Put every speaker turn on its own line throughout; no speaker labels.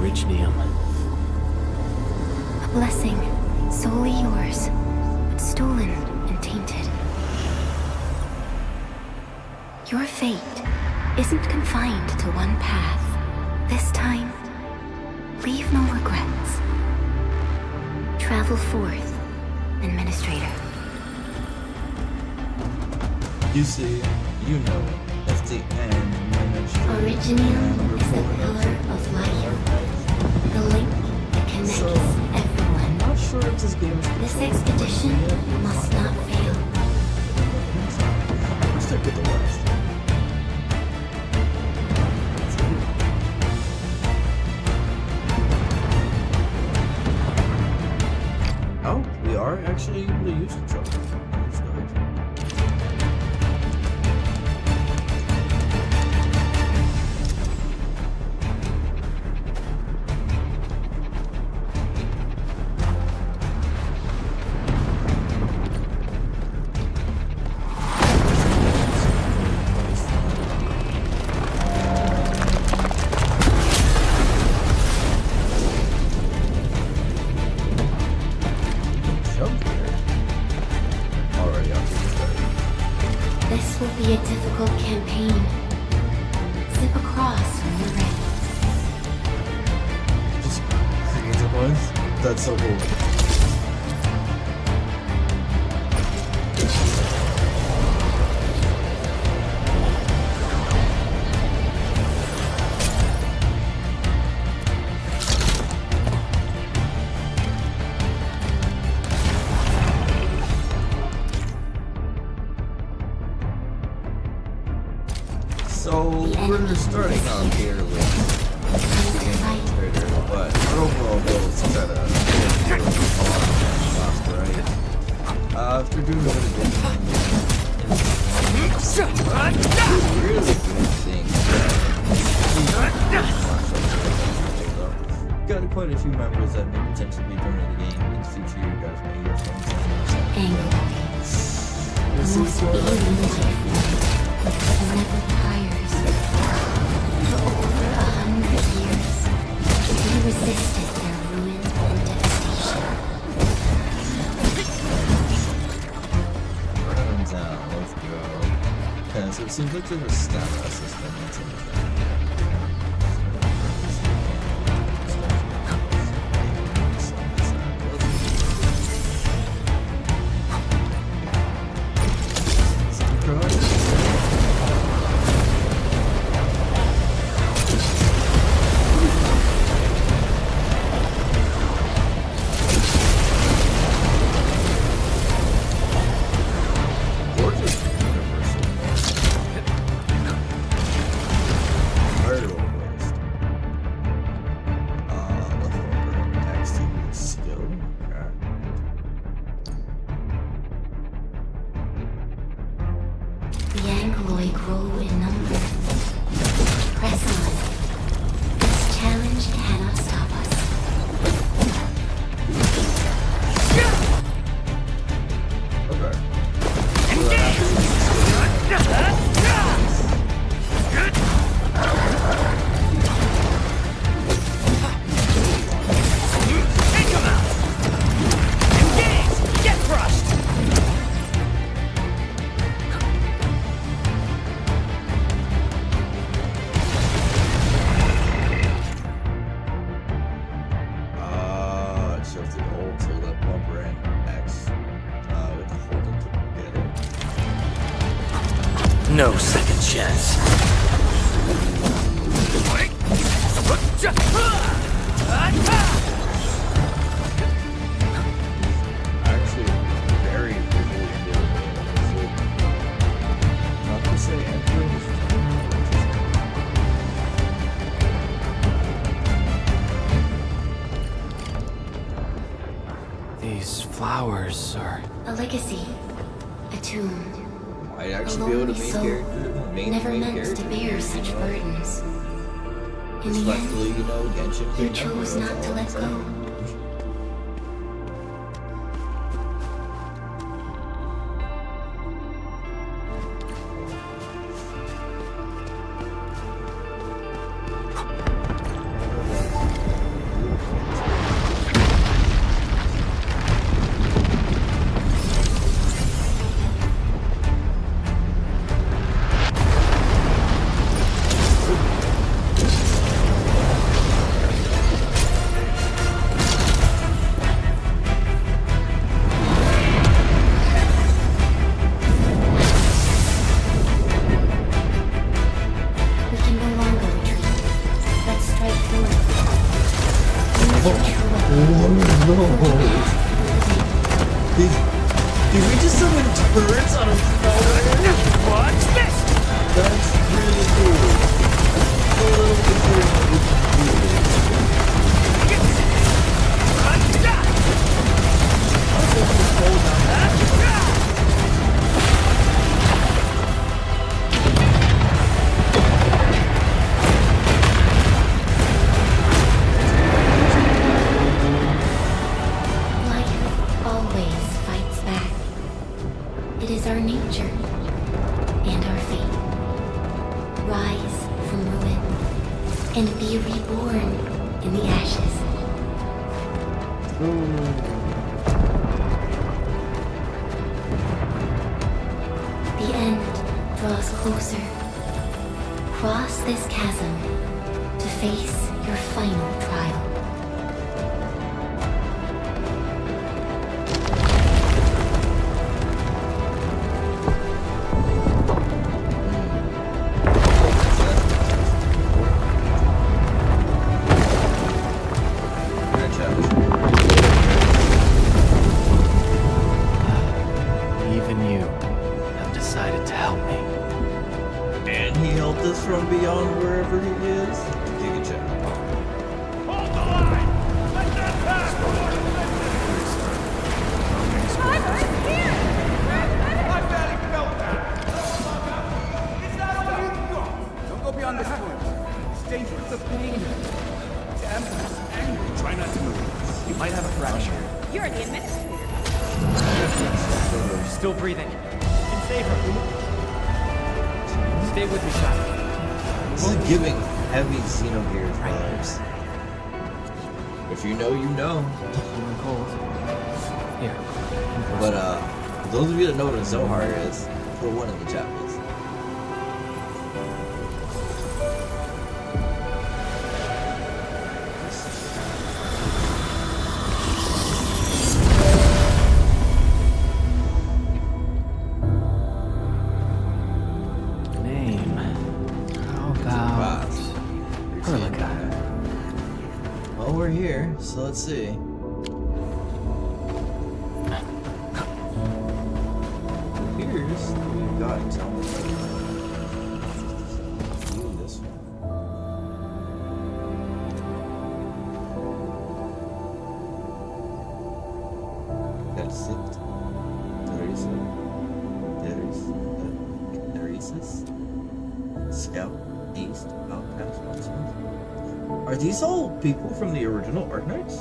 Originium.
A blessing, solely yours, but stolen and tainted. Your fate isn't confined to one path. This time, leave no regrets. Travel forth, Administrator.
You see, you know, that's the end.
Originium is the pillar of life. The link that connects everyone.
I'm not sure if this game is
This expedition must not fail.
stick with the West. Oh, we are actually able to use the truck. That's good.
This will be a difficult campaign. Zip across when you're ready.
Just creative ones. That's so cool. So we're starting out here with the Administrator, but our overall goal is to try to get last, right? After doing a bit of really good things. Got quite a few members that may potentially be joining the game in the future. You guys may hear from
Angle. The most alien life form never tires. For over 100 years, we resisted their ruin and devastation.
Burn down, let's go. Okay, so it seems like there's a stamina system that's in the game.
The Angloy grow in number. Press on. This challenge cannot stop us.
No second chance.
Actually, very visually good. Not to say Endfield is
These flowers are...
A legacy. A tomb.
I'd actually be able to
Never
main
meant
character.
to bear such burdens. In the
Respectfully,
end,
you know, Genshin
you
Impact,
chose
that's
not
all
to
I'm
let
saying.
go. your true weapon.
Oh
For the
no!
path for the living.
Did we just summon turrets out of nowhere?
What's this?
That's really cool. I'm a little concerned that we can do this.
Life always fights back. It is our nature and our fate. Rise from ruin and be reborn in the ashes. The end draws closer. Cross this chasm to face your final trial.
Even you have decided to help me.
And he helped us from beyond wherever he is. Giga Chad.
Hold the line! Let that pass! I barely felt that! Is that all you've got? Don't go beyond this point. It's dangerous. The pain. The ambulance. Angry. Try not to move. You might have a fracture.
You're the administrator.
Still breathing. You can save her. Stay with me, child.
This is giving heavy Xenogears vibes. If you know, you know.
I'm cold. Here.
But for those of you that know what a Zohar is, put one in the chat, please.
Name. How about Perlica?
Well, we're here, so let's see. Here's we've got to tell me. Do this one. That's it. Theresis. Scout, East, Outcast, Monsters. Are these all people from the original Arknights?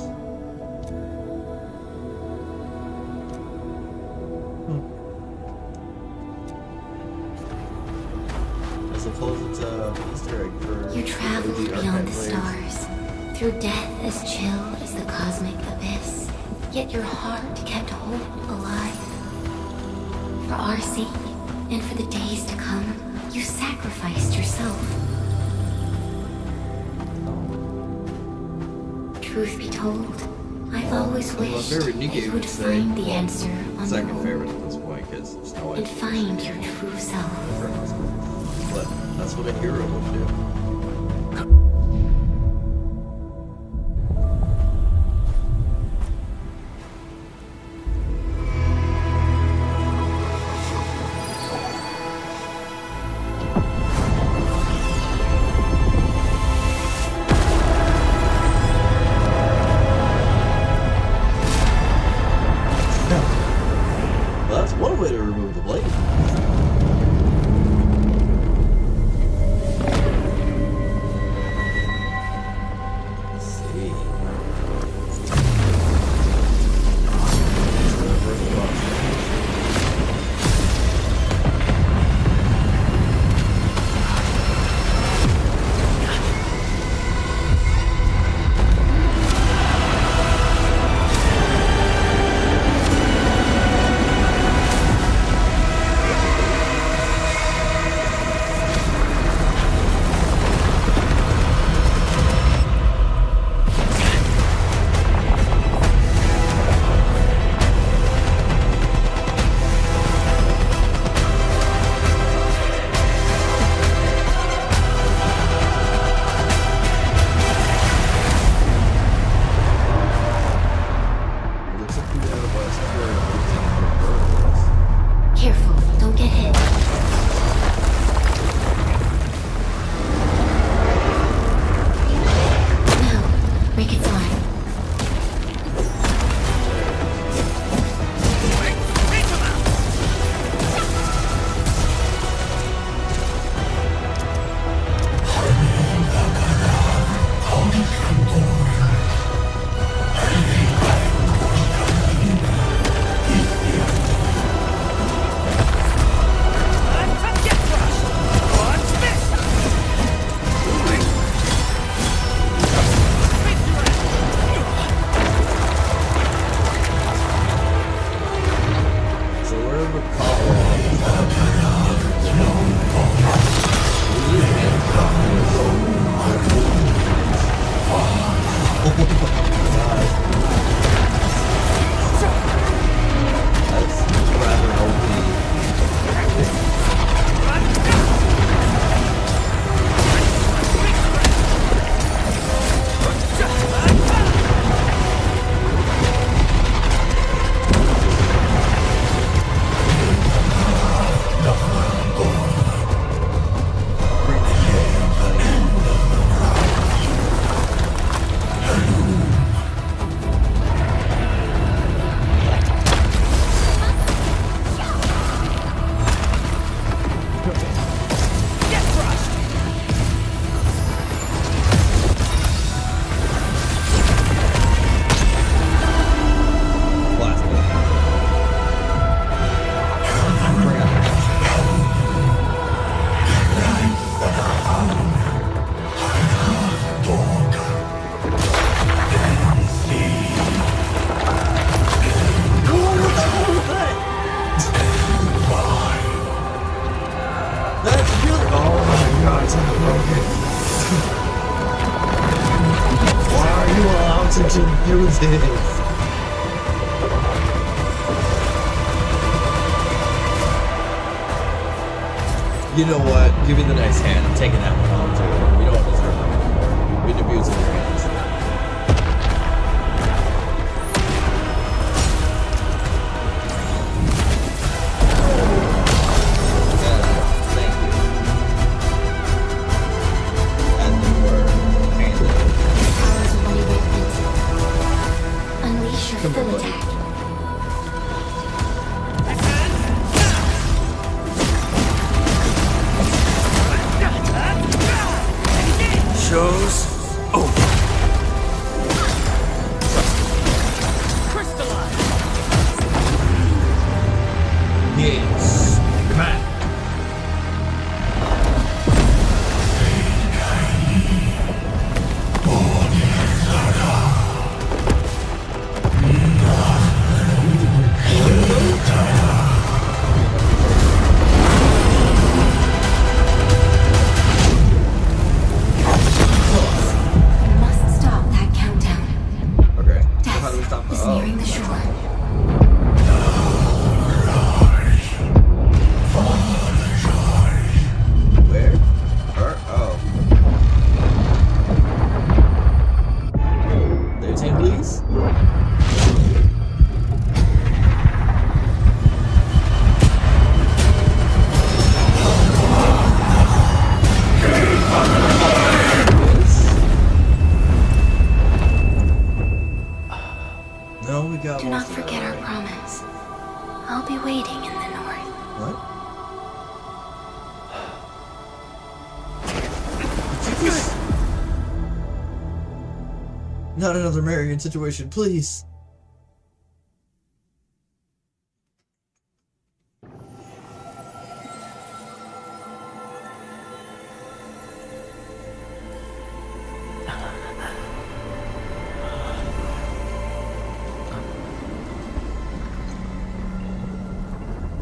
I suppose it's a Easter egg for
You traveled
the
beyond
Arknight
the
Blades.
stars, through death as chill as the cosmic abyss. Yet your heart kept hope alive. For our sake, and for the days to come, you sacrificed yourself. Truth be told, I've always
Well, my
wished
favorite
that
Nikkei
you
would
would
say,
find the
well,
answer on
second
your own
favorite at this point because there's no
and
idea.
find your true self.
But that's what a hero would do. Well, that's one way to remove the blade. Let's see.
Ricket's arm.
You know what? Give me the nice hand. I'm taking that one home too. We don't deserve it. We abuse in your hands. Thank you. And then we're handed.
Powers of one equipment. Unleash your
Come
full
on, buddy.
attack.
Show's over.
Yes. Command.
Must stop that countdown.
Okay. So how do we
Death
stop
is
that?
nearing the shore.
Where? Oh. There's him, please. No, we got
Do not
most of that
forget our
already.
promise. I'll be waiting in the north.
What? Not another Marion situation, please.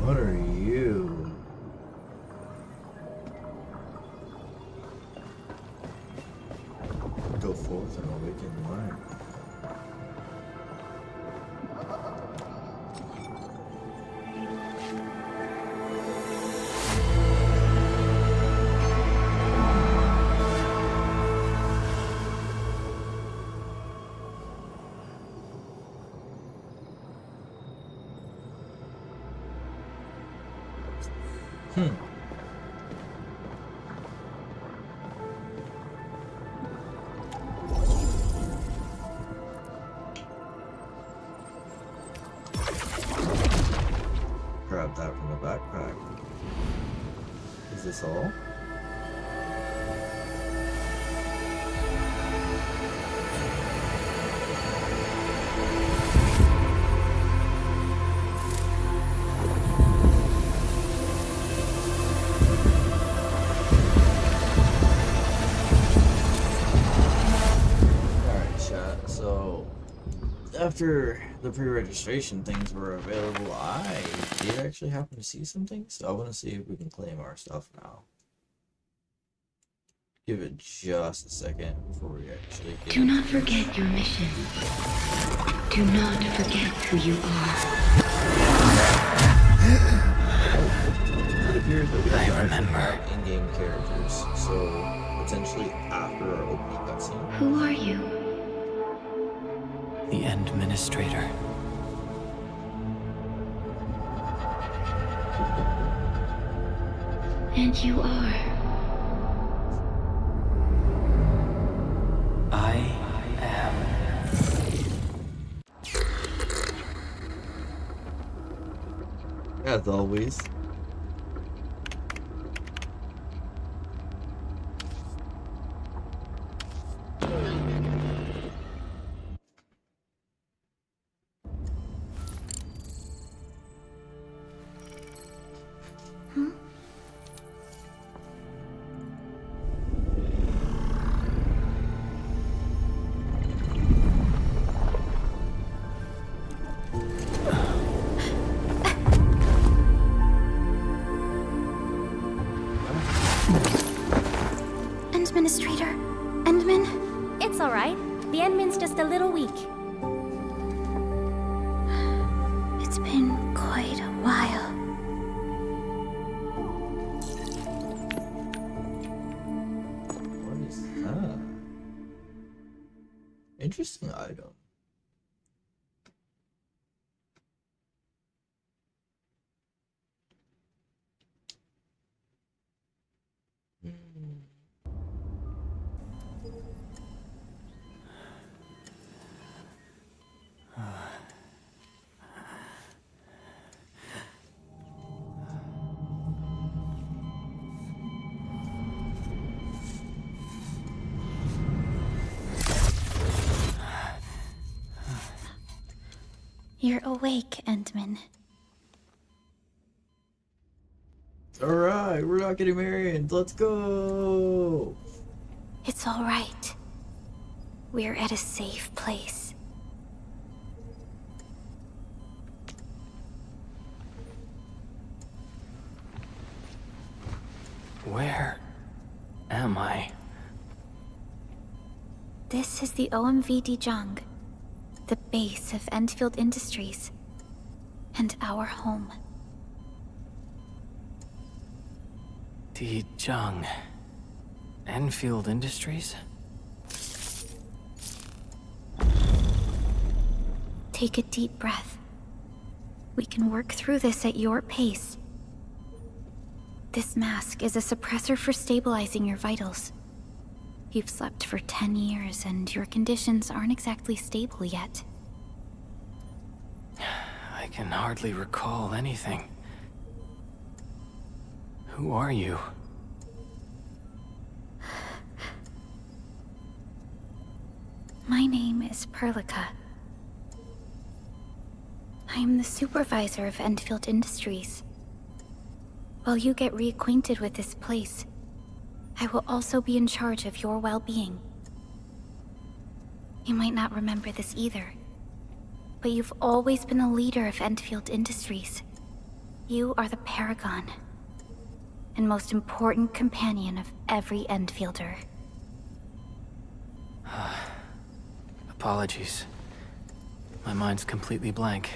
What are you? Go forth and awaken light. this all? Alright, chat. So, after the pre-registration things were available, I did actually happen to see some things, so I want to see if we can claim our stuff now. Give it just a second before we actually get
Do not forget your mission. Do not forget who you are.
It appears that we
I
have
remember.
in-game characters, so potentially after our opening cutscene.
Who are you?
The Administrator.
And you are.
I am.
As always.
Administrator, Endman?
It's alright. The Endman's just a little weak.
It's been quite a while.
What is that? Interesting item.
You're awake, Endman.
Alright, we're not getting married. Let's go!
It's all right. We're at a safe place.
Where am I?
This is the OMV Dijong, the base of Endfield Industries, and our home.
Dijong. Endfield Industries?
Take a deep breath. We can work through this at your pace. This mask is a suppressor for stabilizing your vitals. You've slept for 10 years and your conditions aren't exactly stable yet.
I can hardly recall anything. Who are you?
My name is Perlica. I am the supervisor of Endfield Industries. While you get reacquainted with this place, I will also be in charge of your well-being. You might not remember this either, but you've always been the leader of Endfield Industries. You are the paragon and most important companion of every Endfielder.
Apologies. My mind's completely blank.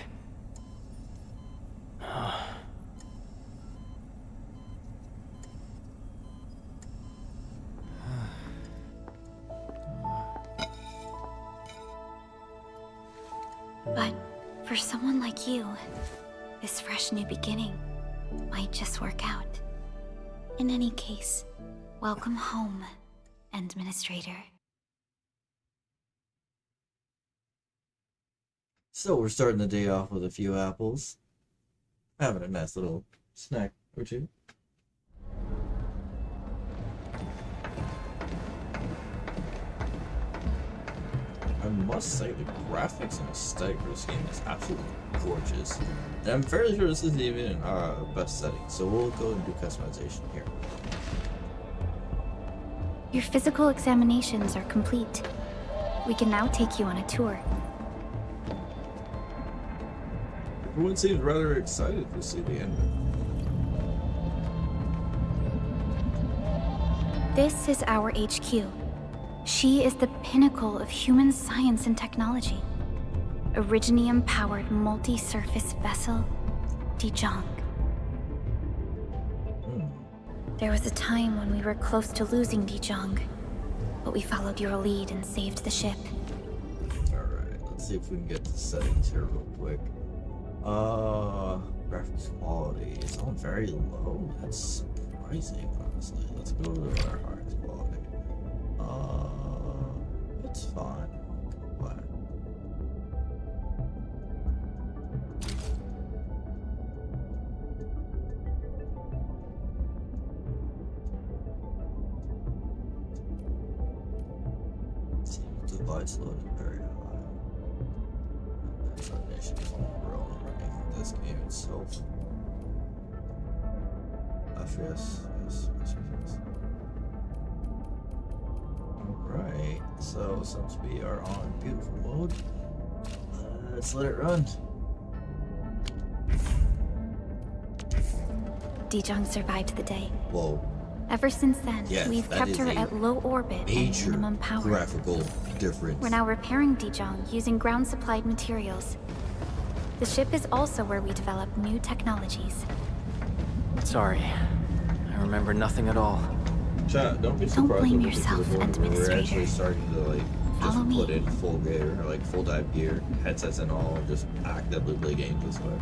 But for someone like you, this fresh new beginning might just work out. In any case, welcome home, Administrator.
So we're starting the day off with a few apples. Having a nice little snack or two. must say the graphics and aesthetic for this game is absolutely gorgeous. And I'm fairly sure this isn't even in our best setting, so we'll go and do customization here.
Your physical examinations are complete. We can now take you on a tour.
Everyone seems rather excited to see the end.
This is our HQ. She is the pinnacle of human science and technology. Originium-powered multi-surface vessel, Dijong. There was a time when we were close to losing Dijong, but we followed your lead and saved the ship.
Alright, let's see if we can get the settings here real quick. Graphics quality is on very low. That's surprising, honestly. Let's go to our highest quality. It's fine. But device loading very high. Foundation is really running this game itself. Yes. Alright, so since we are on beautiful mode, let's let it run.
Dijong survived the day.
Whoa.
Ever since then,
Yes,
we've
that
kept
is
her
a
at low orbit and
major
minimum power.
graphical difference.
We're now repairing Dijong using ground-supplied materials. The ship is also where we develop new technologies.
Sorry. I remember nothing at all.
Chat, don't be
Don't
surprised
blame
when we get to the
yourself,
point where we're actually
Administrator.
starting to like
Follow
just
me.
put in full gear, or like full dive gear, headsets and all, and just actively play games this way.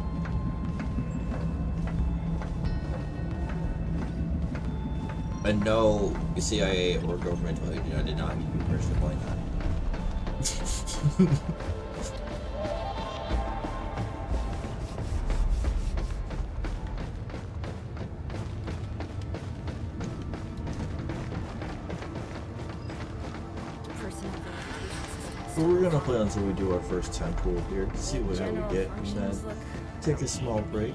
And no CIA or governmental agent, I did not give you permission to play that. So we're gonna play until we do our first temple here, see what we get, and then take a small break.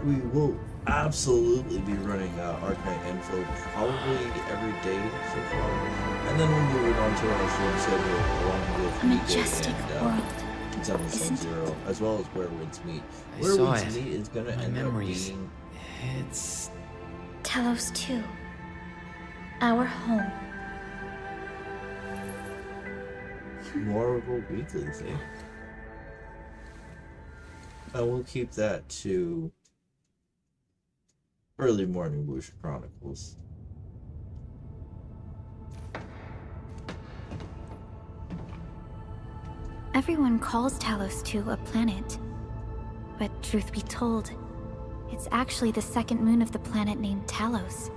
We will absolutely be running Arknight Endfield probably every day so far, and then we'll move it on to our stream schedule along with
A
Weekday
majestic
and
world,
770, as well as Where Winds Meet.
I
Where
saw
Winds
it.
Meet is gonna
My
end
memories.
up being
It's...
Talos 2. Our home.
more of a weekly thing. And we'll keep that to early morning Wuxia Chronicles.
Everyone calls Talos 2 a planet. But truth be told, it's actually the second moon of the planet named Talos.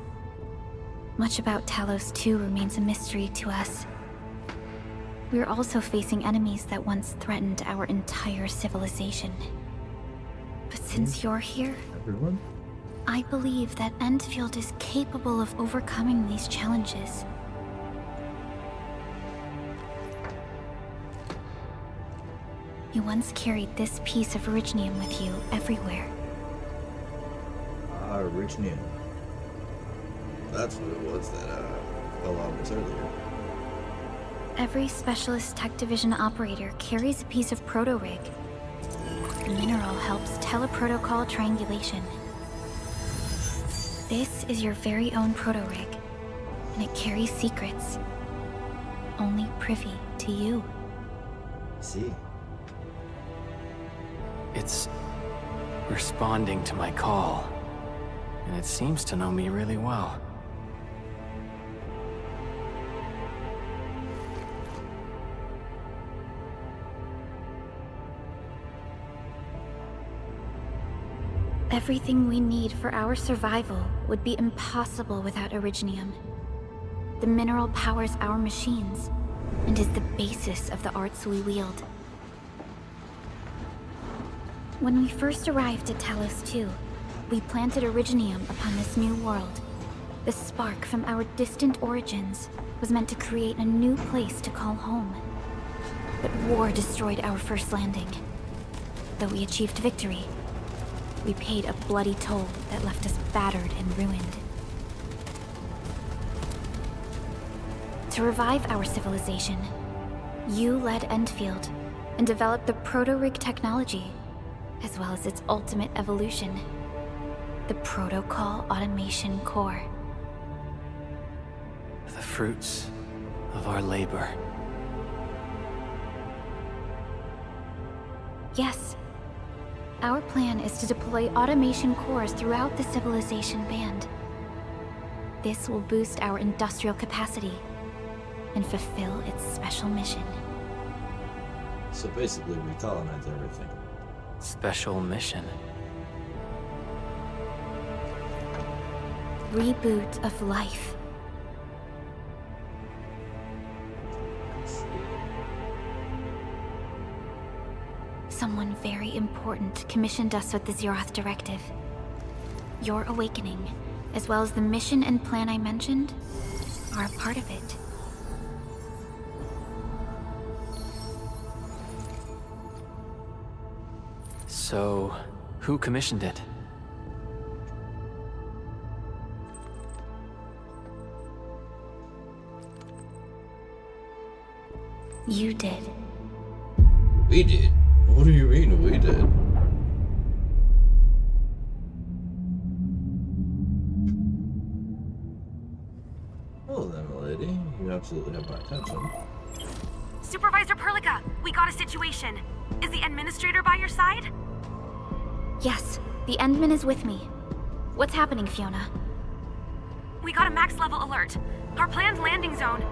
Much about Talos 2 remains a mystery to us. We're also facing enemies that once threatened our entire civilization. But since you're here,
Everyone?
I believe that Endfield is capable of overcoming these challenges. You once carried this piece of Originium with you everywhere.
Originium. That's what it was that fell out of us earlier.
Every Specialist Tech Division operator carries a piece of proto-rig. The mineral helps teleprotocol triangulation. This is your very own proto-rig, and it carries secrets. Only privy to you.
See?
It's responding to my call. And it seems to know me really well.
Everything we need for our survival would be impossible without Originium. The mineral powers our machines, and is the basis of the arts we wield. When we first arrived at Talos 2, we planted Originium upon this new world. The spark from our distant origins was meant to create a new place to call home. But war destroyed our first landing. Though we achieved victory, we paid a bloody toll that left us battered and ruined. To revive our civilization, you led Endfield and developed the proto-rig technology, as well as its ultimate evolution, the Protocol Automation Core.
The fruits of our labor.
Yes. Our plan is to deploy automation cores throughout the civilization band. This will boost our industrial capacity and fulfill its special mission.
So basically, we colonize everything.
Special mission.
Reboot of life. Someone very important commissioned us with the Zeroth Directive. Your awakening, as well as the mission and plan I mentioned, are a part of it.
So, who commissioned it?
You did.
We did? What do you mean we did? Hello there, milady. You absolutely have my attention.
Supervisor Perlica, we got a situation. Is the administrator by your side?
Yes, the Endman is with me. What's happening, Fiona?
We got a max level alert. Our planned landing zone.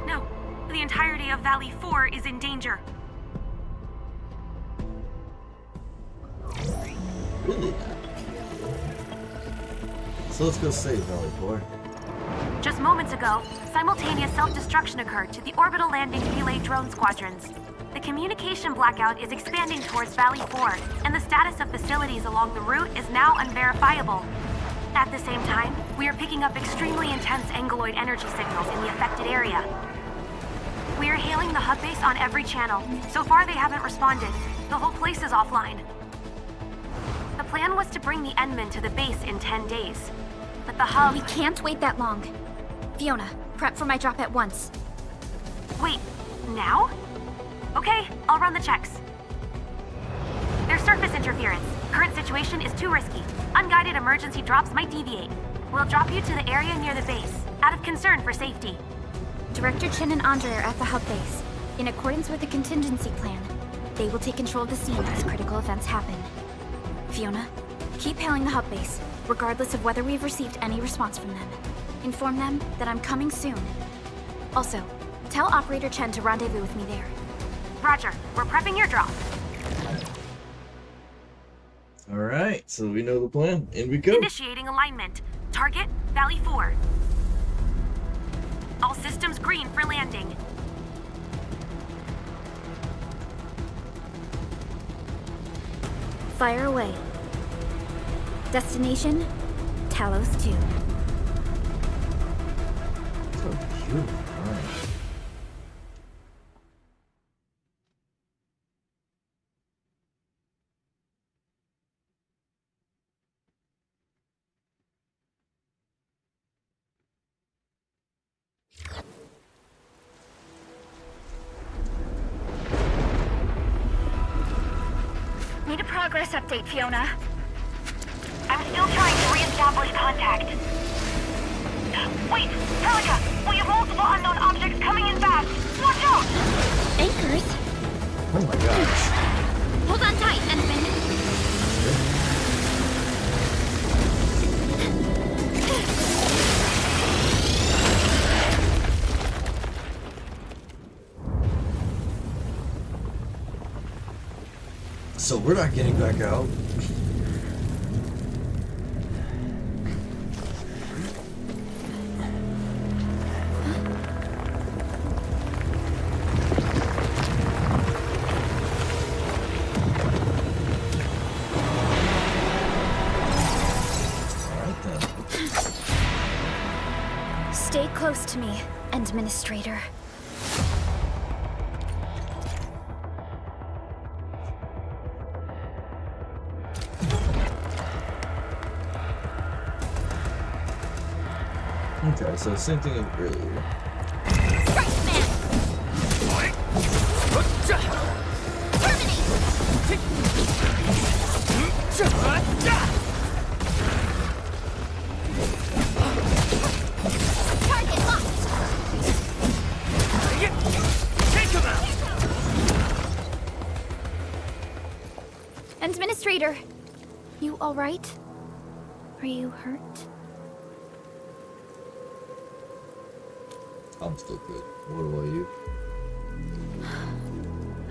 No, the entirety of Valley 4 is in danger.
Really? So let's go save Valley 4.
Just moments ago, simultaneous self-destruction occurred to the orbital landing relay drone squadrons. The communication blackout is expanding towards Valley 4, and the status of facilities along the route is now unverifiable. At the same time, we are picking up extremely intense angeloid energy signals in the affected area. We are hailing the hub base on every channel. So far, they haven't responded. The whole place is offline. The plan was to bring the Endman to the base in 10 days. But the hub...
We can't wait that long. Fiona, prep for my drop at once.
Wait, now? Okay, I'll run the checks. There's surface interference. Current situation is too risky. Unguided emergency drops might deviate. We'll drop you to the area near the base, out of concern for safety.
Director Chen and Andre are at the hub base. In accordance with the contingency plan, they will take control of the scene as critical events happen. Fiona, keep hailing the hub base, regardless of whether we've received any response from them. Inform them that I'm coming soon. Also, tell Operator Chen to rendezvous with me there.
Roger, we're prepping your drop.
Alright, so we know the plan. In we go.
Initiating alignment. Target, Valley 4. All systems green for landing.
Fire away. Destination, Talos 2.
So cute. Alright.
Need a progress update, Fiona.
I'm still trying to re-establish contact. Wait, Perlica, we have multiple unknown objects coming in fast. Watch out!
Anchors?
Oh my gosh.
Hold on tight, Endman.
So we're not getting back out. Alright then.
Stay close to me, Administrator.
Okay, so same thing as earlier.
Administrator, you all right? Are you hurt?
I'm still good. What about you?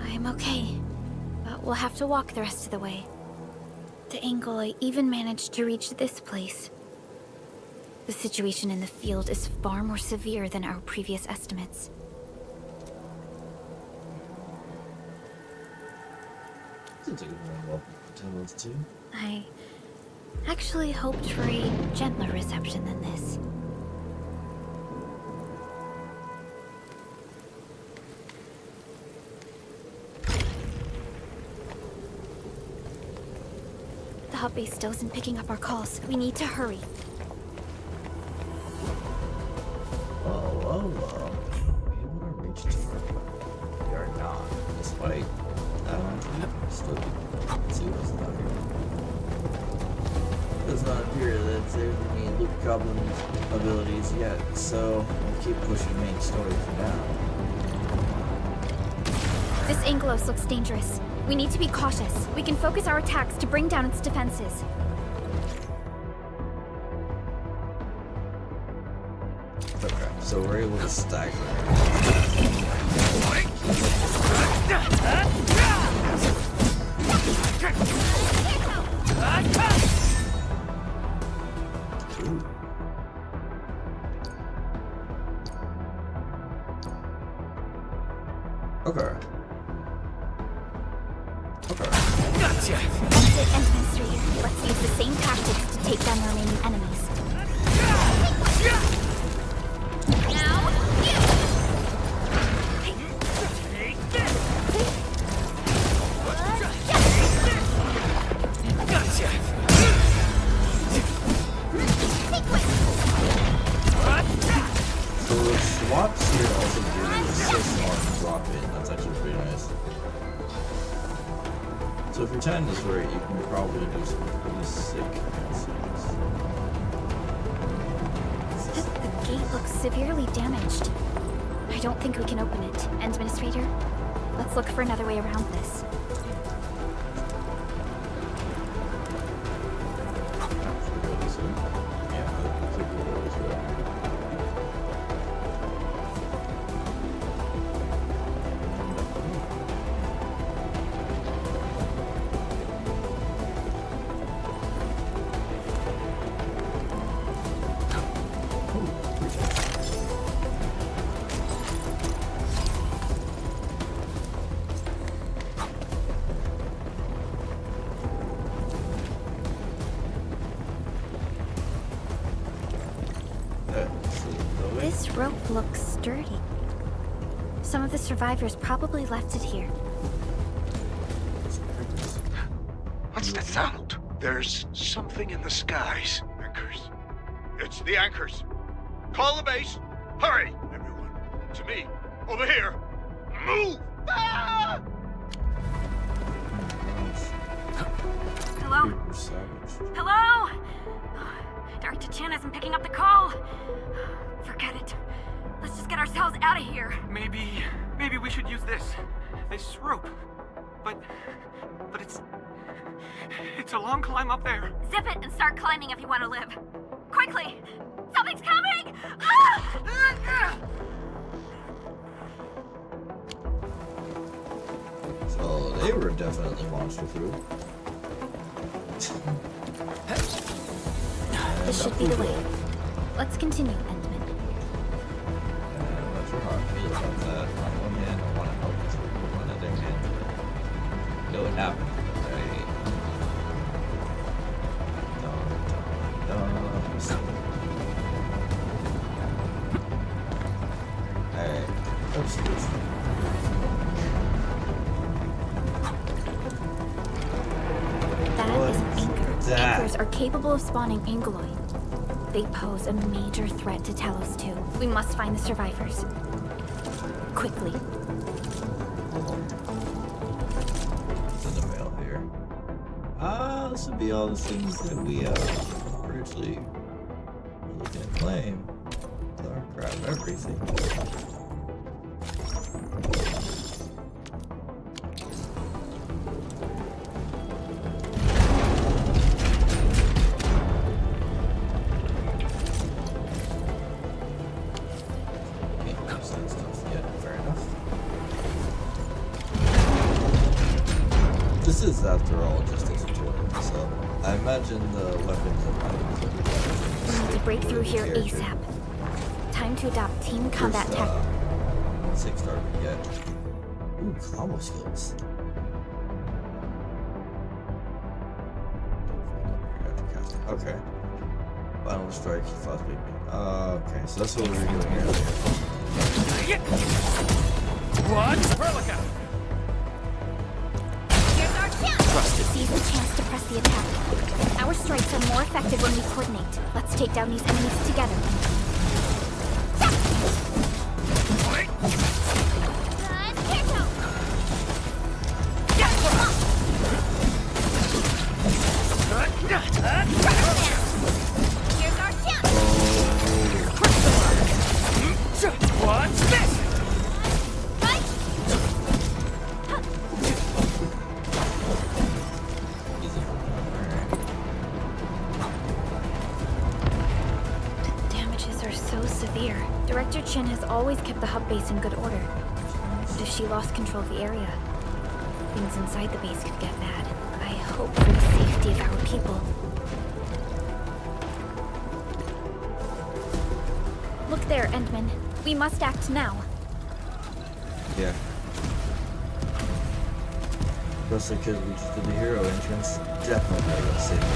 I'm okay, but we'll have to walk the rest of the way. The Angloi even managed to reach this place. The situation in the field is far more severe than our previous estimates.
Seems like a very welcome to Talos too.
I actually hoped for a gentler reception than this. The hub base still isn't picking up our calls. We need to hurry.
Well. Able to reach target. We are not, despite still see what's not here. Does not appear that there's any Luke Goblin abilities yet, so we'll keep pushing main story for now.
This Anglos looks dangerous. We need to be cautious. We can focus our attacks to bring down its defenses.
Okay, so we're able to stagger. Ooh. Okay.
That's it, Administrator. Let's use the same tactics to take down the remaining enemies.
So the swaps here also give you assist on drop in. That's actually pretty nice. So if you're timing this right, you can probably do some pretty sick things.
The gate looks severely damaged. I don't think we can open it. Administrator, let's look for another way around this. This rope looks sturdy. Some of the survivors probably left it here.
What's that sound?
There's something in the skies. Anchors. It's the anchors. Call the base. Hurry, everyone. To me. Over here. Move! Ah!
Hello? Hello? Dr. Chen isn't picking up the call. Forget it. Let's just get ourselves out of here.
Maybe we should use this rope. But it's a long climb up there.
Zip it and start climbing if you want to live. Quickly! Something's coming! Ah!
So they were definitely monster food.
This should be the way. Let's continue, Endman.
I'm not sure how I feel about that. On one hand, I want to help this people. On the other hand, know what happened, right? Alright, upstairs.
That is an anchor. Anchors are capable of spawning Angloi. They pose a major threat to Talos too. We must find the survivors. Quickly.
What's in the mail here? This would be all the things that we originally were looking at claim. Oh crap, everything. This is, after all, just a tutorial, so I imagine the weapons and items will be better.
We need to break through here ASAP. Time to adopt team combat tech.
6-star we get. Ooh, combo skills. Okay. Final strike, fast beat. Okay, so that's what we were doing earlier.
What? Relica!
Seize the chance to press the attack. Our strikes are more effective when we coordinate. Let's take down these enemies together.
Here's our chance!
What's this?
Severe. Director Chin has always kept the hub base in good order. But if she lost control of the area, things inside the base could get bad. I hope for the safety of our people. Look there, Endman. We must act now.
Yeah. Especially because we just did the hero entrance. Definitely gotta save me.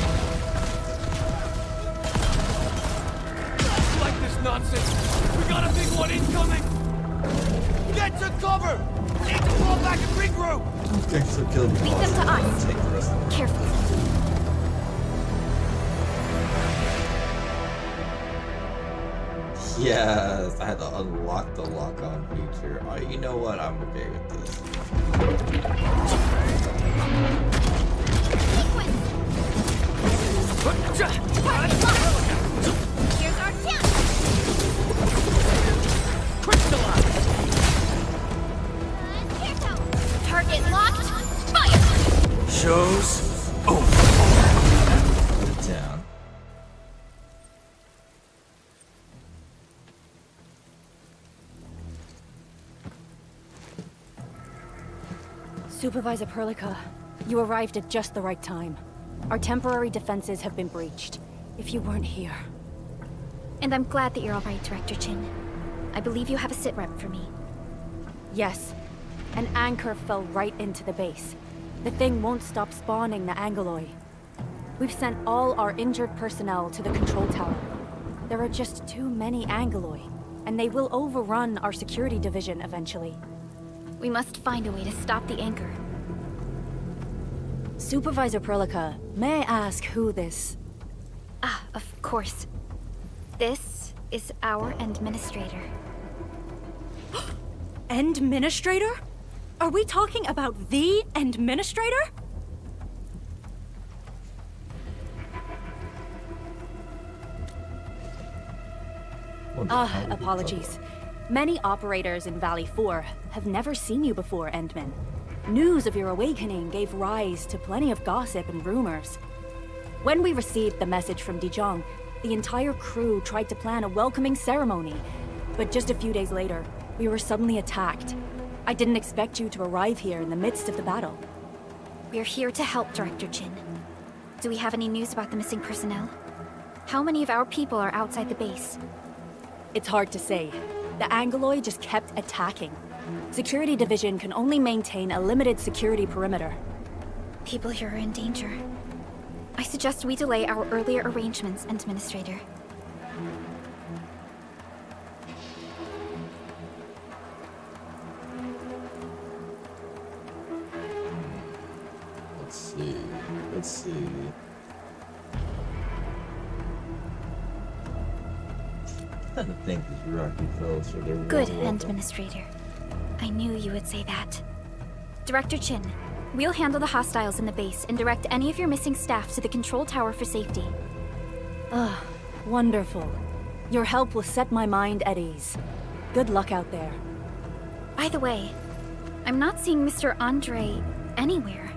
Nonsense! We got a big one incoming! Get to cover! Need to fall back and regroup!
Okay, so kill the
Lead
boss.
them to us.
Take the rest of them.
Careful.
Yes, I had to unlock the lock-on feature. Alright, you know what? I'm okay with this.
Here's our chance! Target locked! Fire!
Show's over.
Put it down.
Supervisor Perlica, you arrived at just the right time. Our temporary defenses have been breached. If you weren't here...
And I'm glad that you're all right, Director Chin. I believe you have a sit-rep for me.
Yes. An anchor fell right into the base. The thing won't stop spawning the Angoloi. We've sent all our injured personnel to the control tower. There are just too many Angoloi, and they will overrun our security division eventually.
We must find a way to stop the anchor.
Supervisor Perlica, may I ask who this...
Ah, of course. This is our administrator.
Administrator? Are we talking about the administrator? Apologies. Many operators in Valley 4 have never seen you before, Endman. News of your awakening gave rise to plenty of gossip and rumors. When we received the message from Dijon, the entire crew tried to plan a welcoming ceremony, but just a few days later, we were suddenly attacked. I didn't expect you to arrive here in the midst of the battle.
We're here to help, Director Chin. Do we have any news about the missing personnel? How many of our people are outside the base?
It's hard to say. The Angoloi just kept attacking. Security Division can only maintain a limited security perimeter.
People here are in danger. I suggest we delay our earlier arrangements, Administrator.
Let's see. I think these rocky fellows are their
Good,
warm welcome.
Administrator. I knew you would say that. Director Chin, we'll handle the hostiles in the base and direct any of your missing staff to the control tower for safety.
Ugh, wonderful. Your help will set my mind at ease. Good luck out there.
By the way, I'm not seeing Mr. Andre anywhere.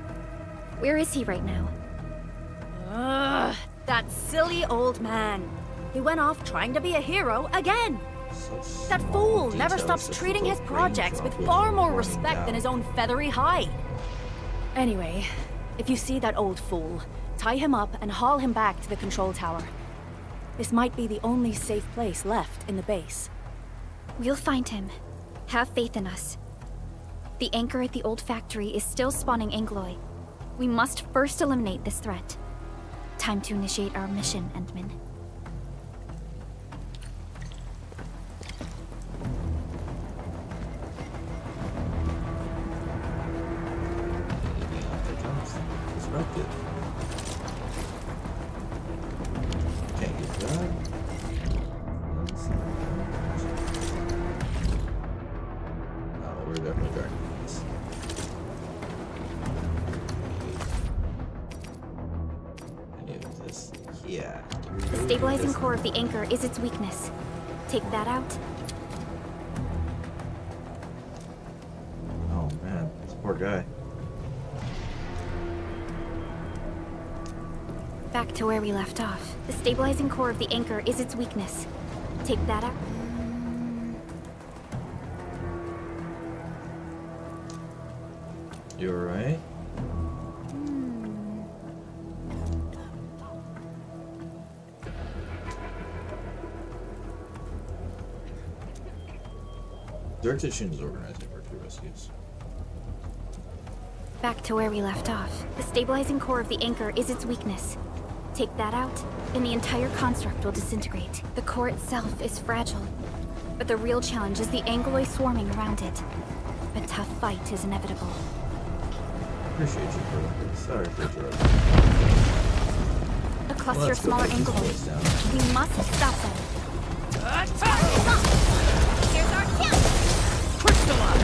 Where is he right now?
Ugh, that silly old man. He went off trying to be a hero again. That fool never stops treating his projects with far more respect than his own feathery hide. Anyway, if you see that old fool, tie him up and haul him back to the control tower. This might be the only safe place left in the base.
We'll find him. Have faith in us. The anchor at the old factory is still spawning Angloy. We must first eliminate this threat. Time to initiate our mission, Endman.
Disrupted. Can't get that. No, we're definitely guarding this. Any of this? Yeah.
The stabilizing core of the anchor is its weakness. Take that out.
Oh man, this poor guy.
Back to where we left off. The stabilizing core of the anchor is its weakness. Take that out.
You alright? Director Chin is organizing rescue rescues.
Back to where we left off. The stabilizing core of the anchor is its weakness. Take that out, and the entire construct will disintegrate. The core itself is fragile, but the real challenge is the Angloy swarming around it. A tough fight is inevitable.
Appreciate you, bro. Sorry for interrupting.
A cluster of
Let's go
smaller
take these boys
Angloy.
down.
We must stop them.
Here's our chance!
Push the line!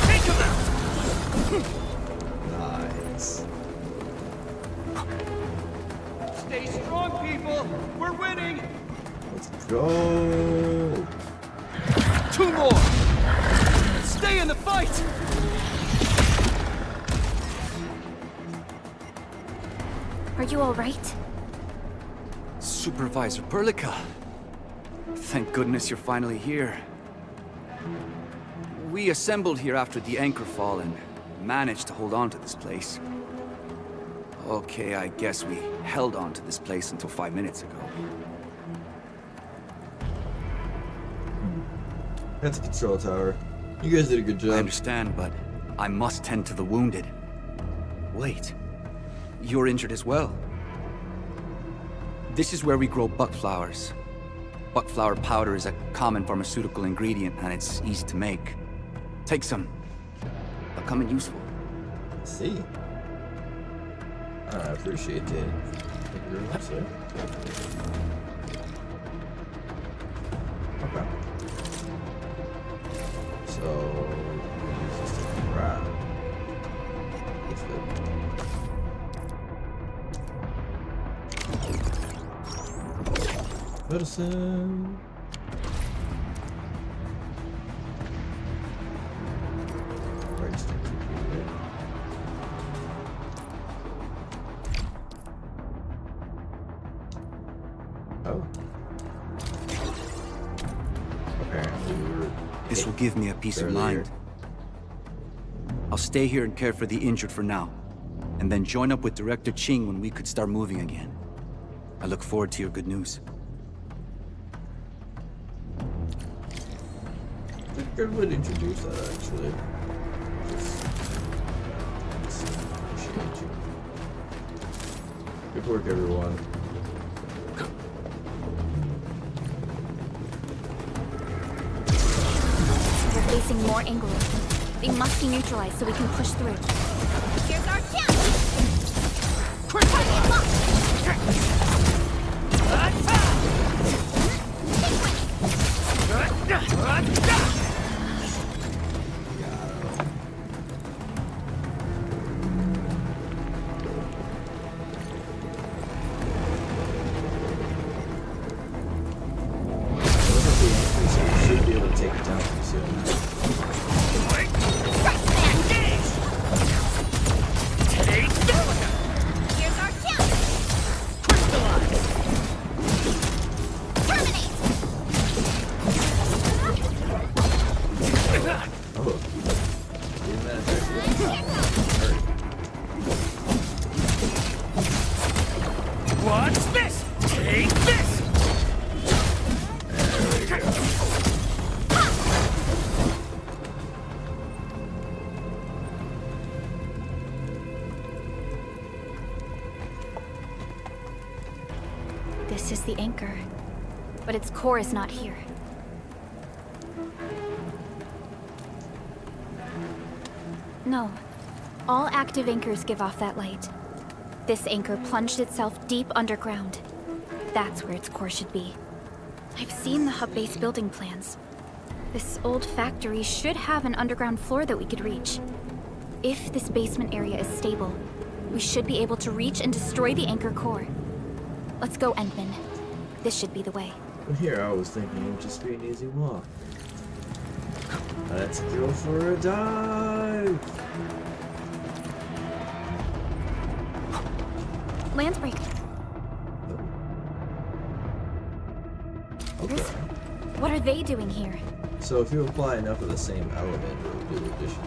Take him out!
Nice.
Stay strong, people! We're winning!
Let's go.
2 more! Stay in the fight!
Are you all right?
Supervisor Perlica. Thank goodness you're finally here. We assembled here after the anchor fall and managed to hold on to this place. Okay, I guess we held on to this place until 5 minutes ago.
That's a control tower. You guys did a good job.
I understand, but I must tend to the wounded. Wait, you're injured as well. This is where we grow buck flowers. Buckflower powder is a common pharmaceutical ingredient, and it's easy to make. Take some. They'll come in useful.
See. I appreciate it. Thank you very much, sir. Okay. So, use this to grab. It's the medicine. Right, stick to here. Oh. Apparently we were...
This will give me a peace of
earlier.
mind. I'll stay here and care for the injured for now, and then join up with Director Ching when we could start moving again. I look forward to your good news.
I think I would introduce that actually. Just appreciate you. Good work, everyone.
We're facing more Angloy. They must be neutralized so we can push through.
Here's our chance! Target locked!
Should be able to take it down pretty soon.
Here's our kill! Crystallize! Terminate!
Oh. Even that actually.
What's this? Take this!
This is the anchor, but its core is not here. No. All active anchors give off that light. This anchor plunged itself deep underground. That's where its core should be. I've seen the hub base building plans. This old factory should have an underground floor that we could reach. If this basement area is stable, we should be able to reach and destroy the anchor core. Let's go, Endman. This should be the way.
But here I was thinking it would just be an easy walk. Let's go for a dive!
Landbreak.
Okay.
What are they doing here?
So if you apply enough of the same element, it will do addition.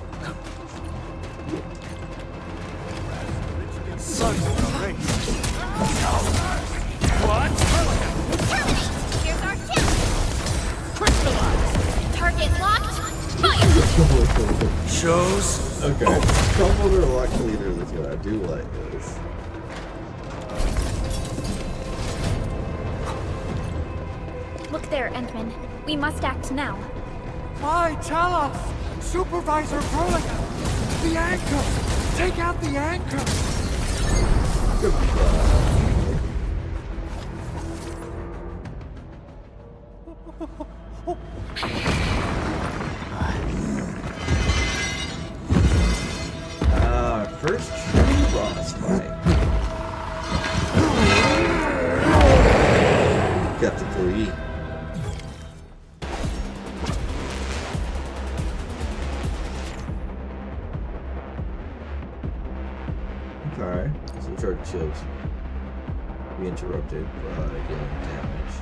What?
Terminate! Here's our kill! Crystallize! Target locked! Fire!
Shows.
Okay. Couple of lock leaders is what I do like this.
Look there, Endman. We must act now.
My Talos! Supervisor Prolica! The anchor! Take out the anchor!
First true boss fight. Got the 3. Okay, some charge shields be interrupted by dealing damage.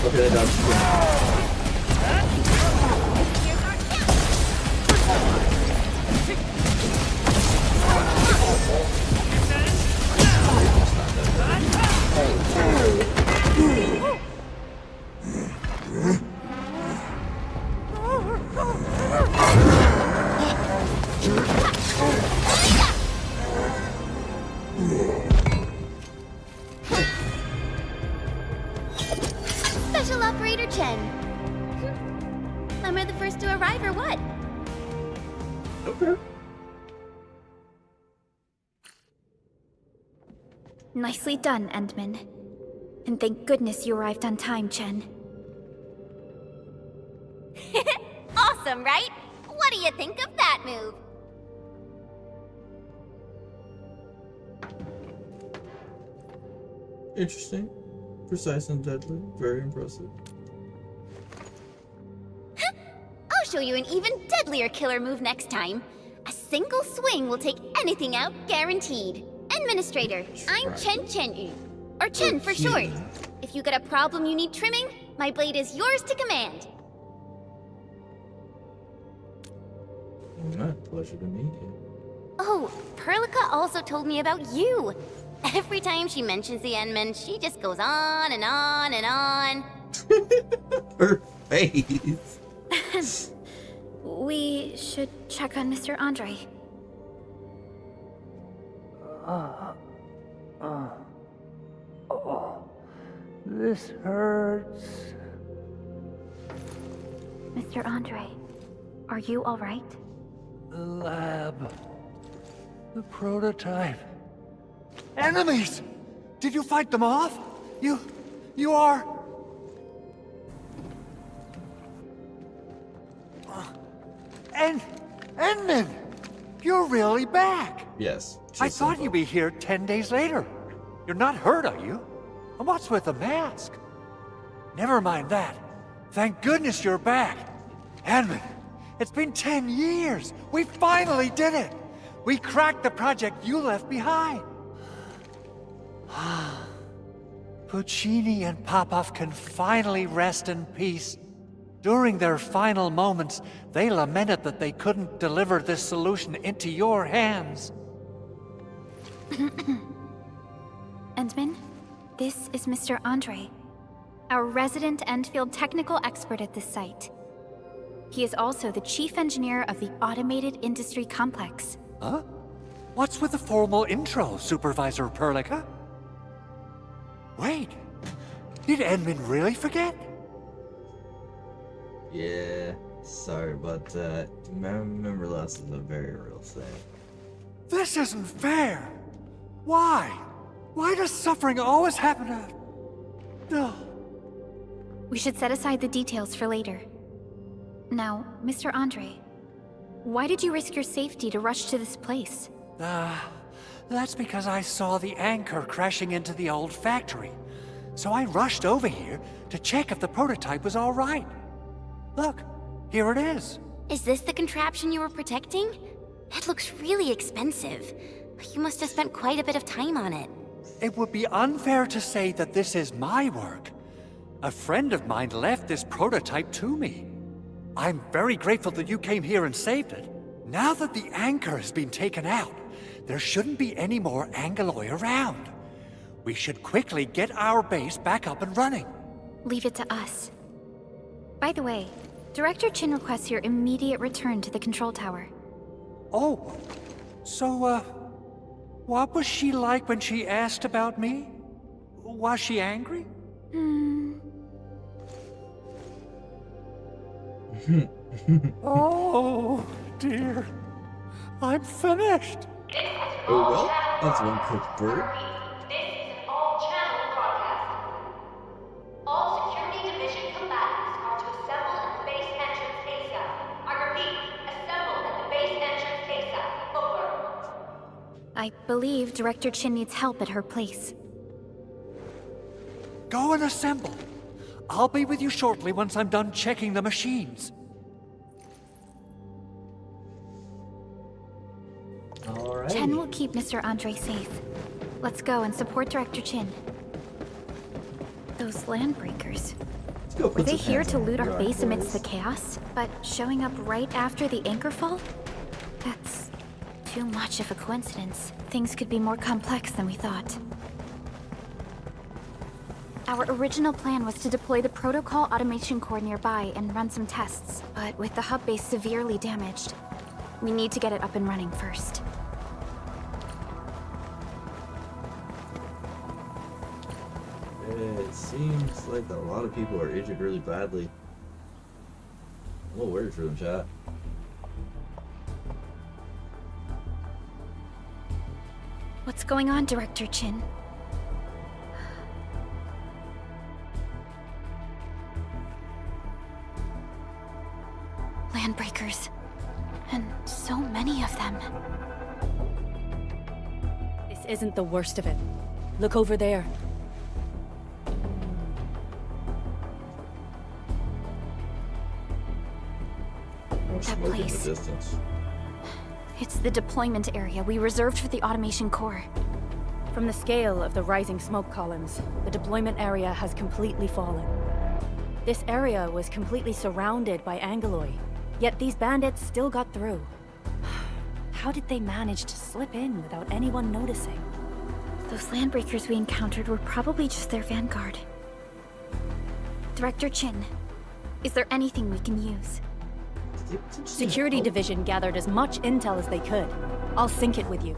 Okay, that
Special Operator Chen. Am I the first to arrive or what?
Okay.
Nicely done, Endman. And thank goodness you arrived on time, Chen.
Awesome, right? What do you think of that move?
Interesting. Precise and deadly. Very impressive.
I'll show you an even deadlier killer move next time. A single swing will take anything out, guaranteed. Administrator, I'm Chen Chen-yu. Or Chen for short. If you got a problem you need trimming, my blade is yours to command.
My pleasure to meet you.
Oh, Perlica also told me about you. Every time she mentions the Endmen, she just goes on and on and on.
Her face.
We should check on Mr. Andre.
This hurts.
Mr. Andre, are you all right?
The lab. The prototype. Enemies! Did you fight them off? You are... Endman! You're really back!
Yes.
I thought you'd be here 10 days later. You're not hurt, are you? And what's with the mask? Never mind that. Thank goodness you're back. Endman, it's been 10 years. We finally did it. We cracked the project you left behind. Puccini and Popov can finally rest in peace. During their final moments, they lamented that they couldn't deliver this solution into your hands.
Endman, this is Mr. Andre, our resident Endfield technical expert at this site. He is also the chief engineer of the Automated Industry Complex.
Huh? What's with the formal intro, Supervisor Perlica? Wait, did Endman really forget?
Yeah, sorry about that. Remember loss is a very real thing.
This isn't fair. Why? Why does suffering always happen to... No.
We should set aside the details for later. Now, Mr. Andre, why did you risk your safety to rush to this place?
That's because I saw the anchor crashing into the old factory. So I rushed over here to check if the prototype was all right. Look, here it is.
Is this the contraption you were protecting? It looks really expensive. You must have spent quite a bit of time on it.
It would be unfair to say that this is my work. A friend of mine left this prototype to me. I'm very grateful that you came here and saved it. Now that the anchor has been taken out, there shouldn't be any more Angaloi around. We should quickly get our base back up and running.
Leave it to us. By the way, Director Chin requests your immediate return to the control tower.
Oh, so, what was she like when she asked about me? Was she angry? Oh, dear. I'm finished.
Oh well, that's one quick bird.
This is an all-channel broadcast. All security division combatants are to assemble at the base entrance ASAP. I repeat, assemble at the base entrance ASAP. Over.
I believe Director Chin needs help at her place.
Go and assemble. I'll be with you shortly once I'm done checking the machines.
Alright.
Chen will keep Mr. Andre safe. Let's go and support Director Chin. Those landbreakers. Were they here to loot our base amidst the chaos? But showing up right after the anchor fall? That's too much of a coincidence. Things could be more complex than we thought. Our original plan was to deploy the protocol automation core nearby and run some tests. But with the hub base severely damaged, we need to get it up and running first.
It seems like a lot of people are injured really badly. I'm a little worried for them, chat.
What's going on, Director Chin? Landbreakers. And so many of them.
This isn't the worst of it. Look over there.
That place. It's the deployment area we reserved for the automation core.
From the scale of the rising smoke columns, the deployment area has completely fallen. This area was completely surrounded by Angaloi, yet these bandits still got through. How did they manage to slip in without anyone noticing?
Those landbreakers we encountered were probably just their vanguard. Director Chin, is there anything we can use?
Security Division gathered as much intel as they could. I'll sync it with you.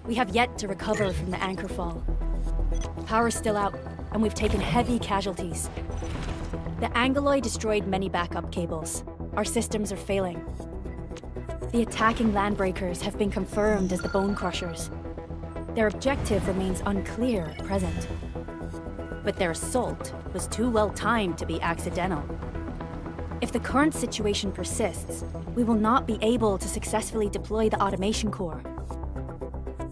We have yet to recover from the anchor fall. Power's still out, and we've taken heavy casualties. The Angoloid destroyed many backup cables. Our systems are failing. The attacking landbreakers have been confirmed as the Bone Crushers. Their objective remains unclear at present. But their assault was too well timed to be accidental. If the current situation persists, we will not be able to successfully deploy the automation core.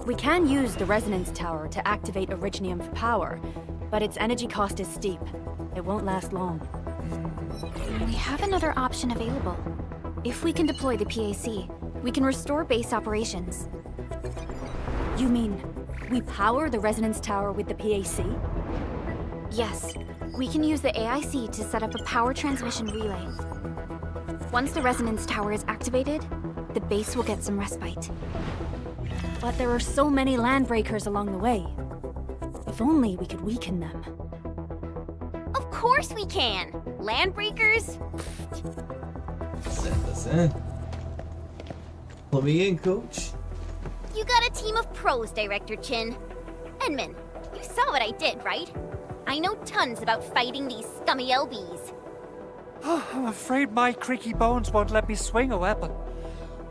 We can use the resonance tower to activate Originium for power, but its energy cost is steep. It won't last long.
We have another option available. If we can deploy the PAC, we can restore base operations.
You mean, we power the resonance tower with the PAC?
Yes, we can use the AIC to set up a power transmission relay. Once the resonance tower is activated, the base will get some respite.
But there are so many landbreakers along the way. If only we could weaken them.
Of course we can! Landbreakers?
Send us in. Pull me in, coach.
You got a team of pros, Director Chin. Edmund, you saw what I did, right? I know tons about fighting these scummy LBs.
I'm afraid my creaky bones won't let me swing a weapon.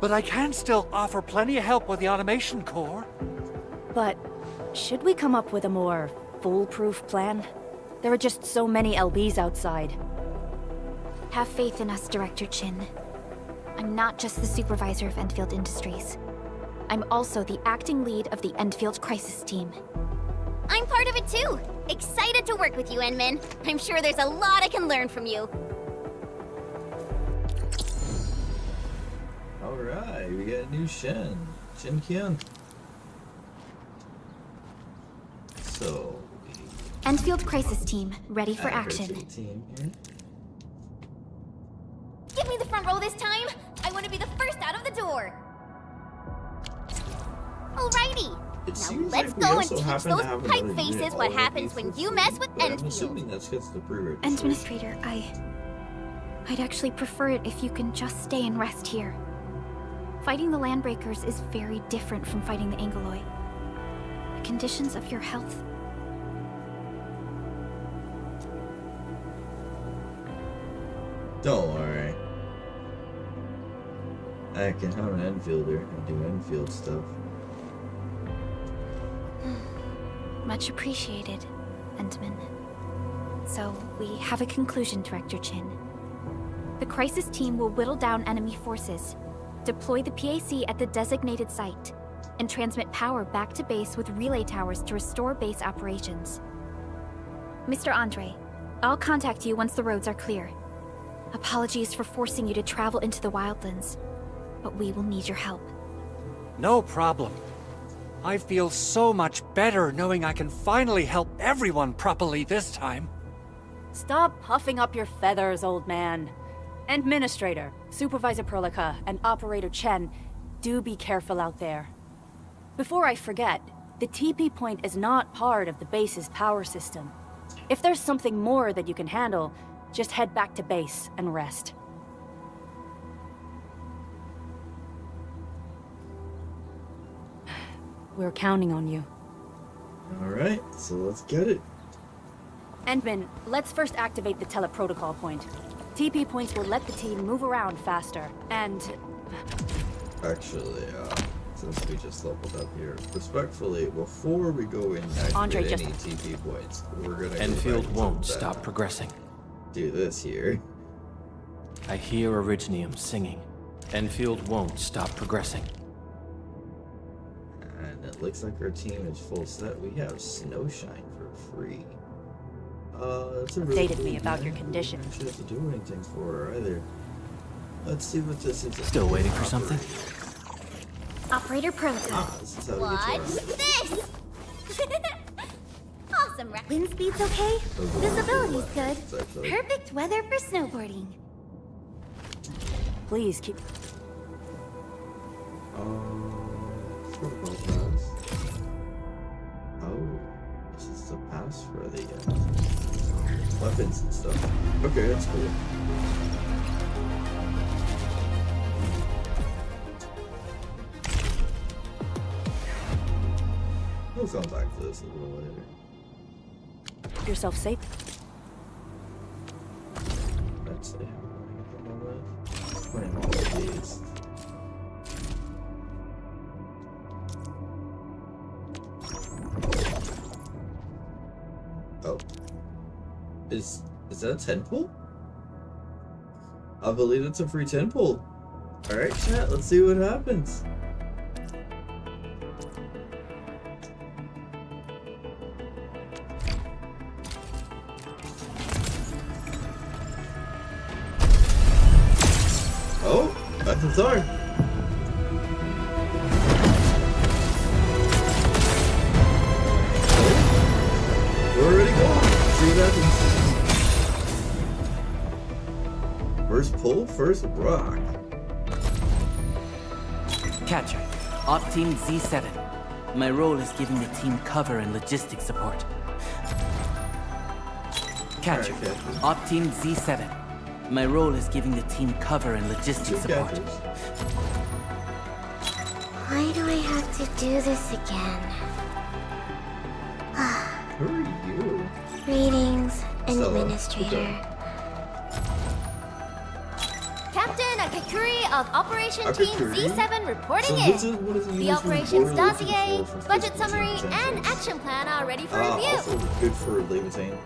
But I can still offer plenty of help with the automation core.
But should we come up with a more foolproof plan? There are just so many LBs outside.
Have faith in us, Director Chin. I'm not just the supervisor of Endfield Industries. I'm also the acting lead of the Endfield Crisis Team.
I'm part of it too! Excited to work with you, Enmin. I'm sure there's a lot I can learn from you.
Alright, we got a new Shen. Shen Qian. So,
Endfield Crisis Team, ready for action.
Team here.
Give me the front row this time! I want to be the first out of the door! Alrighty! Now let's go and teach those pipe faces what happens when you mess with
I'm
Endfield.
assuming that's just the pre-registration.
Administrator, I'd actually prefer it if you can just stay and rest here. Fighting the Landbreakers is very different from fighting the Angoloid. The conditions of your health...
Don't worry. I'm an Enfielder and do Enfield stuff.
Much appreciated, Endman. So, we have a conclusion, Director Chin. The Crisis Team will whittle down enemy forces, deploy the PAC at the designated site, and transmit power back to base with relay towers to restore base operations. Mr. Andre, I'll contact you once the roads are clear. Apologies for forcing you to travel into the wildlands, but we will need your help.
No problem. I feel so much better knowing I can finally help everyone properly this time.
Stop puffing up your feathers, old man. Administrator, Supervisor Perlica, and Operator Chen, do be careful out there. Before I forget, the TP point is not part of the base's power system. If there's something more that you can handle, just head back to base and rest. We're counting on you.
Alright, so let's get it.
Endman, let's first activate the teleprotocol point. TP points will let the team move around faster, and...
Actually, since we just leveled up here, respectfully, before we go in and activate any TP points, we're gonna
Enfield won't stop progressing.
Do this here.
I hear Originium singing. Enfield won't stop progressing.
And it looks like our team is full set. We have Snowshine for free. That's a really
updated
cool
me about
game.
your condition.
I don't have to do anything for her either. Let's see what this is.
Still waiting for something?
Operator Perlica.
This is how we get to our
What's this? Awesome, right?
Wind speed's okay? Visibility's good.
It's actually-
Perfect weather for snowboarding.
please keep...
Protocol pass. Oh, this is the pass for the weapons and stuff. Okay, that's cool. We'll come back to this a little later.
Keep yourself safe.
Let's see. Putting all of these. Oh. Is that a 10 pull? I believe it's a free 10 pull. Alright, chat, let's see what happens. Oh, that's a star. We're already going. See what happens. First pull, first rock.
Catcher, Op Team Z7. My role is giving the team cover and logistics support. Catcher,
Alright,
Op Team Z7. My role is giving the team cover and logistics support.
Why do I have to do this again?
Who are you?
Greetings,
Stella.
Administrator.
Captain Akakuri of Operation Team
Akakuri?
Z7 reporting
So
in.
what is
The
usually
operations
what are we looking
dossier,
for from
budget
physical
summary,
team
and
essentials?
action plan are ready for review.
Also good for Levitane.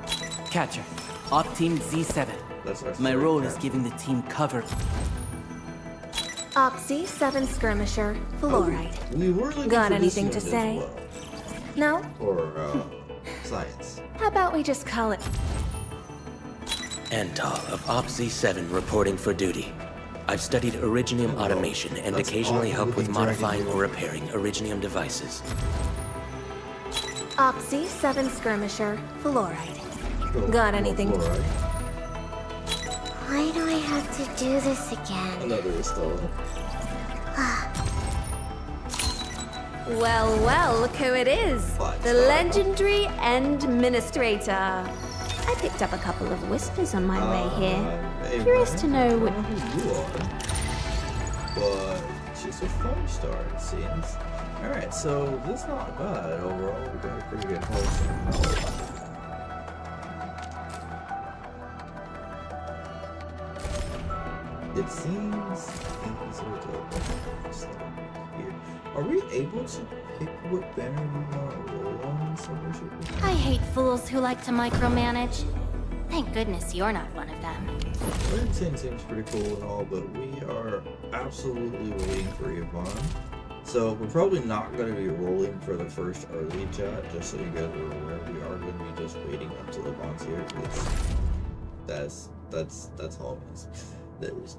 Catcher, Op Team Z7.
That's our
My
third
role is
character.
giving the team cover.
Opsy 7 Skirmisher, Fluoride.
We were looking
Got
for
anything
this
to
unit
say?
as well.
No?
Or science.
How about we just call it
Antal of OPZ-7 reporting for duty. I've studied Originium automation and
That's
occasionally help with
awesome.
modifying or repairing Originium devices.
Opsy 7 Skirmisher, Fluoride. Got anything to
Fluoride.
Why do I have to do this again?
Another Estella.
Well, well, look who it is. The legendary Endministrator. I picked up a couple of whispers on my way here.
Hey,
Curious
man,
to know
I
what...
don't know who you are, but she's a 5-star, it seems. Alright, so this is not bad overall. We got a pretty good health. It seems easier to here. Are we able to pick what banner we want to roll on?
I hate fools who like to micromanage. Thank goodness you're not one of them.
Levitane seems pretty cool and all, but we are absolutely waiting for Yvonne. So we're probably not going to be rolling for the first early chat, just so you guys are aware. We are going to be just waiting until Yvonne's here, because that's all it is.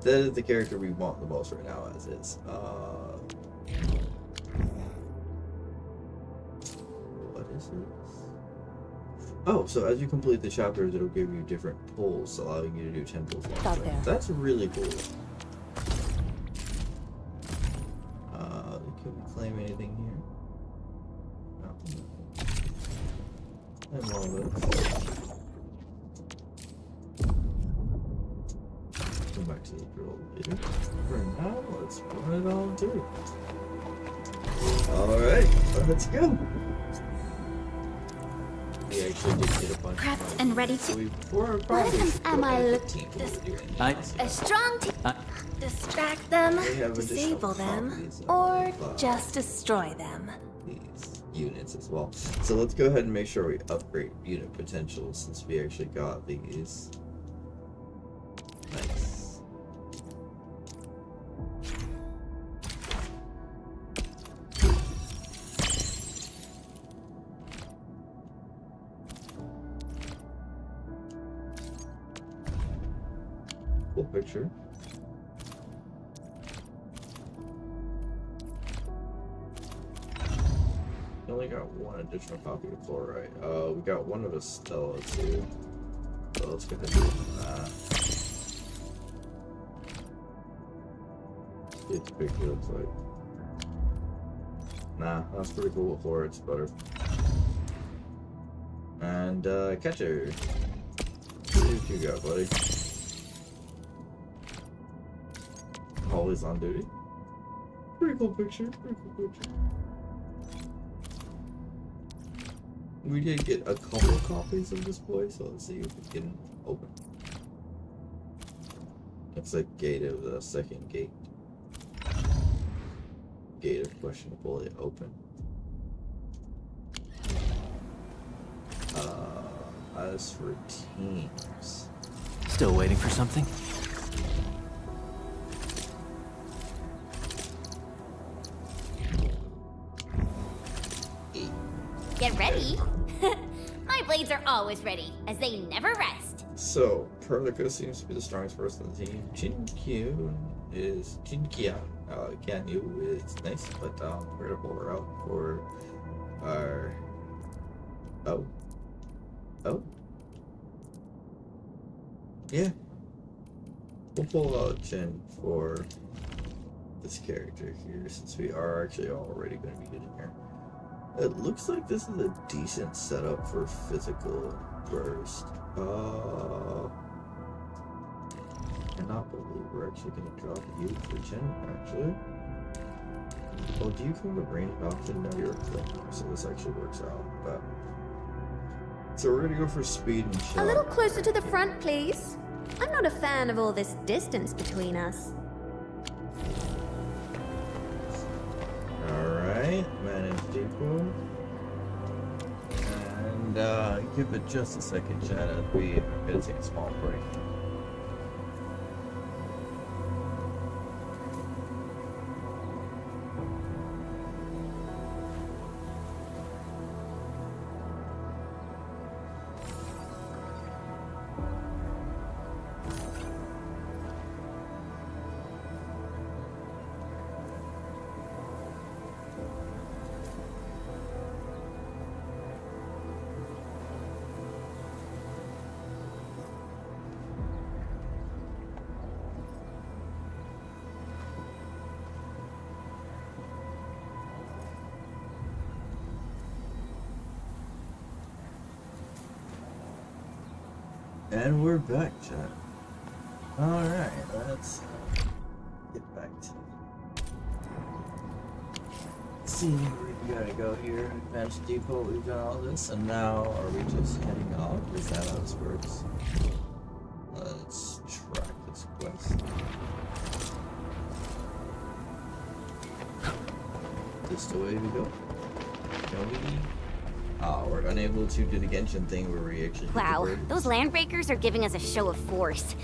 That is the character we want the most right now, as is. What is this? Oh, so as you complete the chapters, it'll give you different pulls, allowing you to do 10 pulls.
Out there.
That's really cool. Can we claim anything here? No. And all this. Come back to the drill later. For now, let's run it all through. Alright, let's go. We actually did get a bunch
Prepped
of
and ready to... What am I looking
A
strong team.
Distract them,
We have
disable
additional
them,
copies of,
or just destroy them.
these units as well. So let's go ahead and make sure we upgrade unit potential since we actually got these. Nice. Cool picture. We only got one additional copy of Fluoride. We got one of Estella too. So let's go ahead and do that. See what the picture looks like. Nah, that's pretty cool before it's better. And catcher. What you got, buddy? Always on duty. Pretty cool picture. Pretty cool picture. We did get a couple of copies of this boy, so let's see if we can open. It's a gate of the second gate. Gate of questionable open. As for teams.
Still waiting for something?
Get ready. My blades are always ready, as they never rest.
So, Perlica seems to be the strongest person on the team. Jinkia Ganyu is nice, but we're gonna pull her out for our... Oh. Yeah. We'll pull out Jin for this character here, since we are actually already going to be getting here. It looks like this is a decent setup for physical burst. I cannot believe we're actually going to drop you for Jin, actually. Oh, do you come with range option? No, you're a flame, so this actually works out. But so we're going to go for speed and shot.
A little closer to the front, please. I'm not a fan of all this distance between us.
Alright, manage depot. And give it just a second, chat, as we are going to take a small break. And we're back, chat. Alright, let's get back to see where we gotta go here. Advanced depot, we've done all this, and now are we just heading off? Is that how this works? Let's track this quest. This the way we go? Shall we? Oh, we're unable to do the Genshin thing where we actually...
Wow, those landbreakers are giving us a show of force.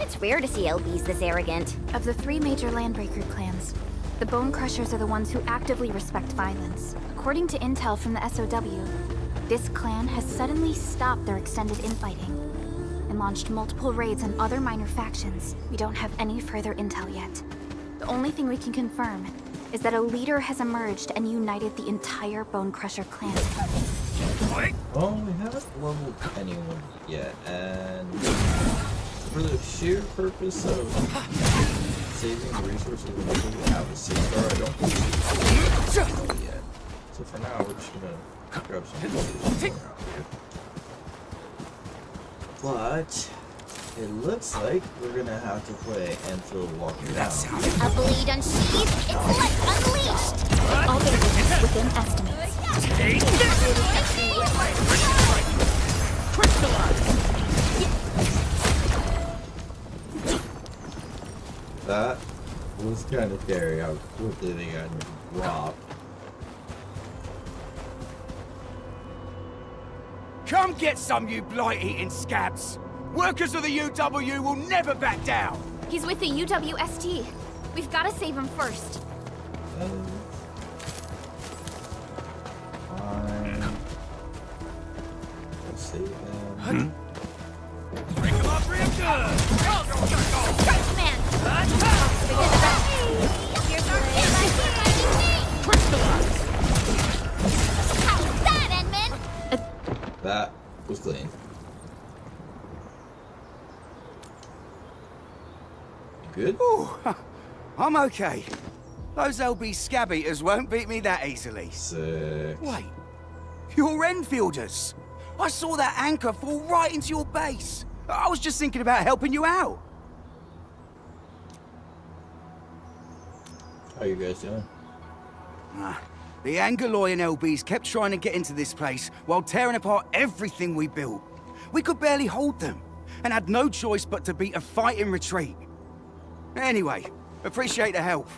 It's rare to see LBs this arrogant.
Of the 3 major landbreaker clans, the Bone Crushers are the ones who actively respect violence. According to intel from the SOW, this clan has suddenly stopped their extended infighting and launched multiple raids on other minor factions. We don't have any further intel yet. The only thing we can confirm is that a leader has emerged and united the entire Bone Crusher clan.
Well, we haven't leveled anyone yet, and for the sheer purpose of saving resources when we have a 6-star, I don't think we yet. So for now, we're just gonna grab some resources around here. But it looks like we're gonna have to play Endfield walking down.
A bleed unsheathed, intellect unleashed!
All data within estimates.
That was kind of scary how quickly they got robbed.
Come get some, you blight-eating scabs! Workers of the UW will never back down!
He's with the UWST. We've got to save him first.
Fine. Let's save them.
Bring him up real good!
Strike man! Here's our How's that, Edmund?
That was clean. Good?
Ooh, I'm okay.
Those LB scab eaters won't beat me that easily.
Sick.
Wait, you're Enfielders. I saw that anchor fall right into your base. I was just thinking about helping you out.
How you guys doing?
The Angaloy and LBs kept trying to get into this place while tearing apart everything we built. We could barely hold them, and had no choice but to beat a fight in retreat. Anyway, appreciate the help.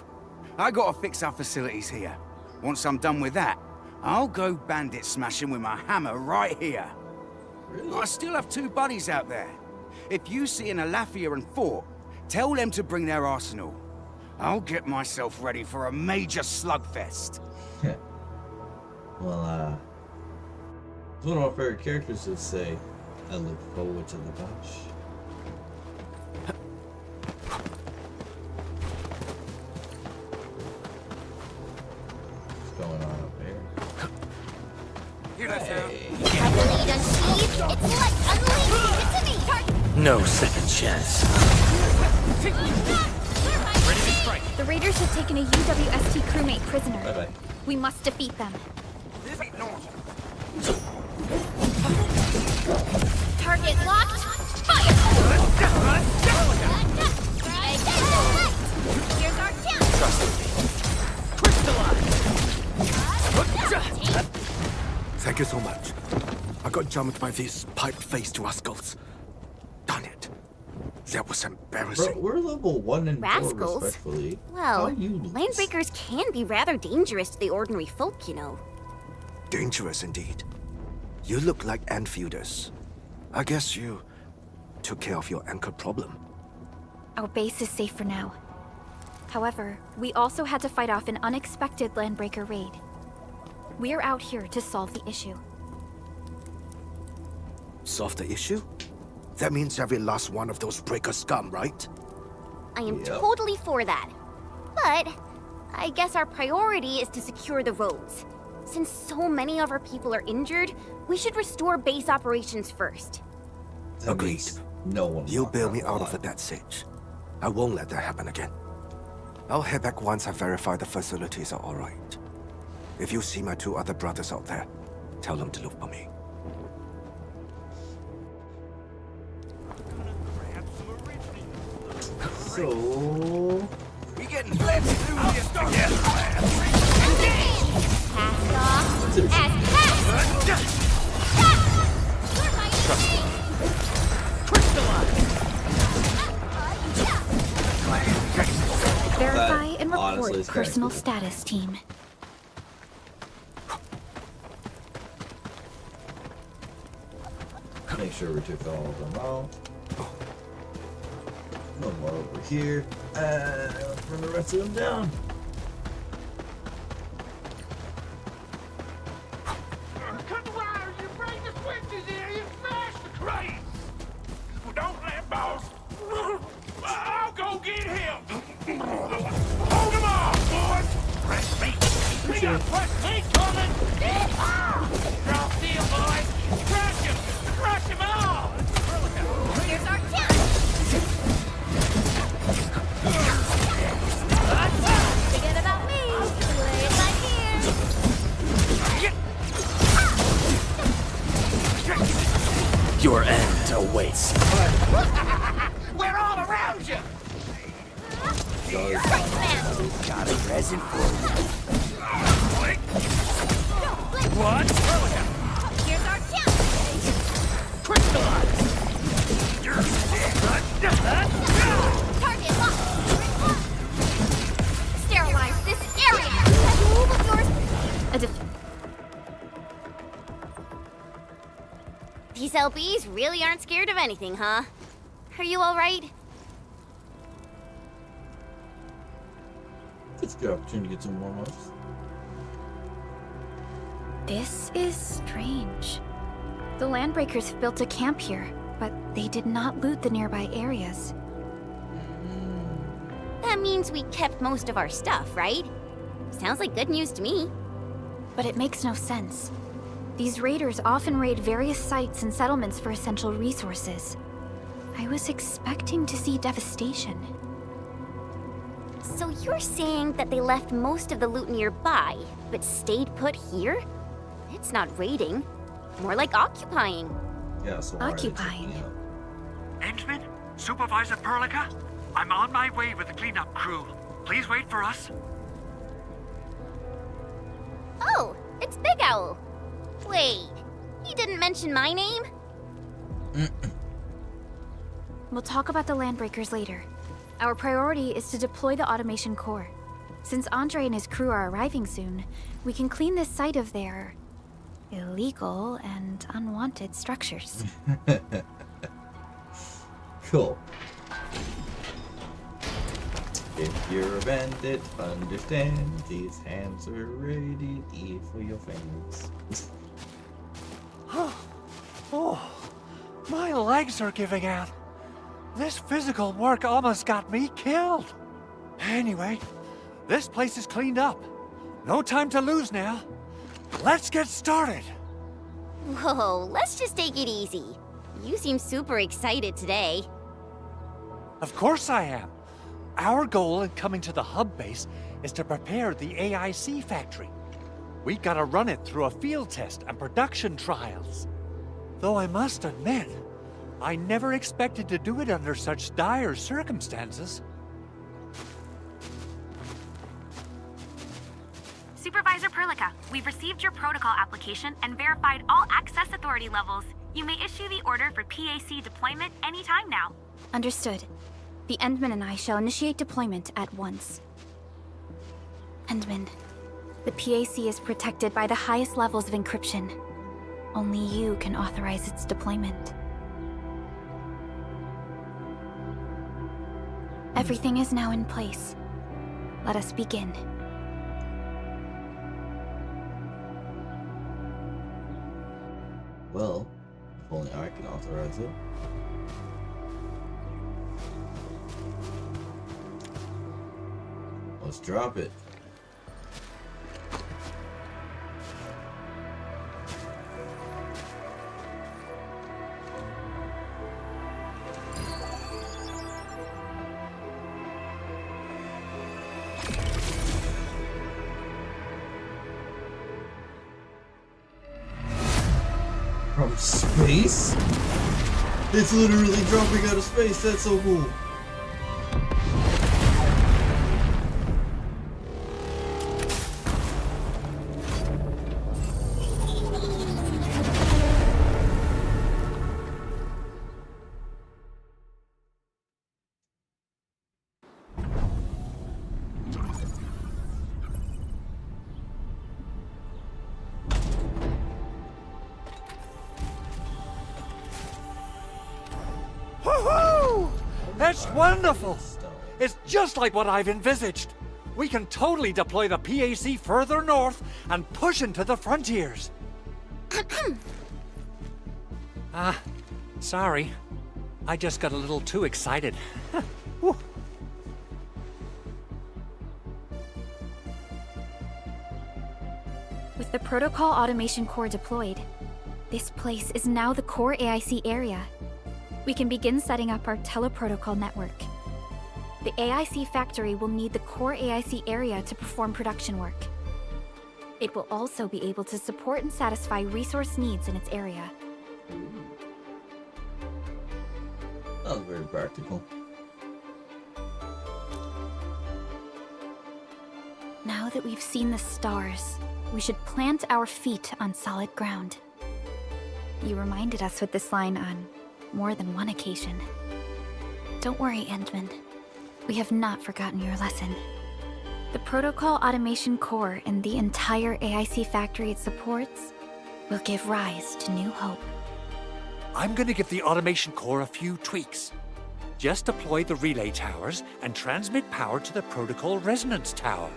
I gotta fix our facilities here. Once I'm done with that, I'll go bandit smashing with my hammer right here.
Really?
I still have 2 buddies out there. If you see an Alafia and Fort, tell them to bring their arsenal. I'll get myself ready for a major slugfest.
Well, one of my favorite characters would say, I look forward to the bunch. What's going on up here?
Blade unsheathed. It's like unleashing it to me.
No second chance.
Ready to strike. The raiders have taken a UWST crewmate prisoner.
Bye-bye.
We must defeat them.
This ain't normal.
Target locked. Fire! Here's our chance.
Thank you so much. I got jammed by these pipe-faced rascals. Darn it. That was embarrassing.
Bro, we're level 1 and 4,
Rascals?
respectfully.
Well,
How you lose?
landbreakers can be rather dangerous to the ordinary folk, you know.
Dangerous indeed. You look like Enfielders. I guess you took care of your anchor problem.
Our base is safe for now. However, we also had to fight off an unexpected landbreaker raid. We're out here to solve the issue.
Solve the issue? That means every last one of those breaker scum, right?
I am totally for that. But I guess our priority is to secure the roads. Since so many of our people are injured, we should restore base operations first.
Agreed.
No one.
You bail me out of the death siege. I won't let that happen again. I'll head back once I verify the facilities are all right. If you see my 2 other brothers out there, tell them to look for me.
So...
We getting plenty to do with this together.
Cast off as
Verify and report
honestly is kinda
personal
cool.
status, team.
Make sure we took all of them out. No more over here. Let's bring the rest of them down.
Cut the wires, you break the switches here, you smash the crates! Well, don't let boss. I'll go get him! Hold him off, boys! Fresh meat! We got fresh meat coming! Drop deal, boys! Crush him! Crush him all!
here's our chance. Forget about me. Play it like here.
Your end awaits.
We're all around you!
Got a present for you.
What?
Here's our chance.
Crystallize!
Target locked. Sterilize this area. Move of yours. These LBs really aren't scared of anything, huh? Are you all right?
It's a good opportunity to get some warm-ups.
This is strange. The landbreakers have built a camp here, but they did not loot the nearby areas.
That means we kept most of our stuff, right? Sounds like good news to me.
But it makes no sense. These raiders often raid various sites and settlements for essential resources. I was expecting to see devastation.
So you're saying that they left most of the loot nearby, but stayed put here? It's not raiding. More like occupying.
Yeah, so why are they
Occupying.
taking it out?
Endman? Supervisor Perlica? I'm on my way with the cleanup crew. Please wait for us.
Oh, it's Big Owl. Wait, he didn't mention my name?
We'll talk about the Landbreakers later. Our priority is to deploy the automation core. Since Andre and his crew are arriving soon, we can clean this site of their illegal and unwanted structures.
Cool. If you're a bandit, understand these hands are ready to eat for your fingers.
Oh, my legs are giving out. This physical work almost got me killed. Anyway, this place is cleaned up. No time to lose now. Let's get started.
Whoa, let's just take it easy. You seem super excited today.
Of course I am. Our goal in coming to the hub base is to prepare the AIC factory. We gotta run it through a field test and production trials. Though I must admit, I never expected to do it under such dire circumstances.
Supervisor Perlica, we've received your protocol application and verified all access authority levels. You may issue the order for PAC deployment anytime now.
Understood. The Endman and I shall initiate deployment at once. Endman, the PAC is protected by the highest levels of encryption. Only you can authorize its deployment. Everything is now in place. Let us begin.
Well, if only I can authorize it. Let's drop it. From space? It's literally dropping out of space. That's so cool.
Woohoo! That's wonderful! It's just like what I've envisaged. We can totally deploy the PAC further north and push into the frontiers. Sorry. I just got a little too excited. Whew.
With the protocol automation core deployed, this place is now the core AIC area. We can begin setting up our teleprotocol network. The AIC factory will need the core AIC area to perform production work. It will also be able to support and satisfy resource needs in its area.
That was very practical.
Now that we've seen the stars, we should plant our feet on solid ground. You reminded us with this line on more than one occasion. Don't worry, Endman. We have not forgotten your lesson. The protocol automation core and the entire AIC factory it supports will give rise to new hope.
I'm gonna give the automation core a few tweaks. Just deploy the relay towers and transmit power to the protocol resonance tower.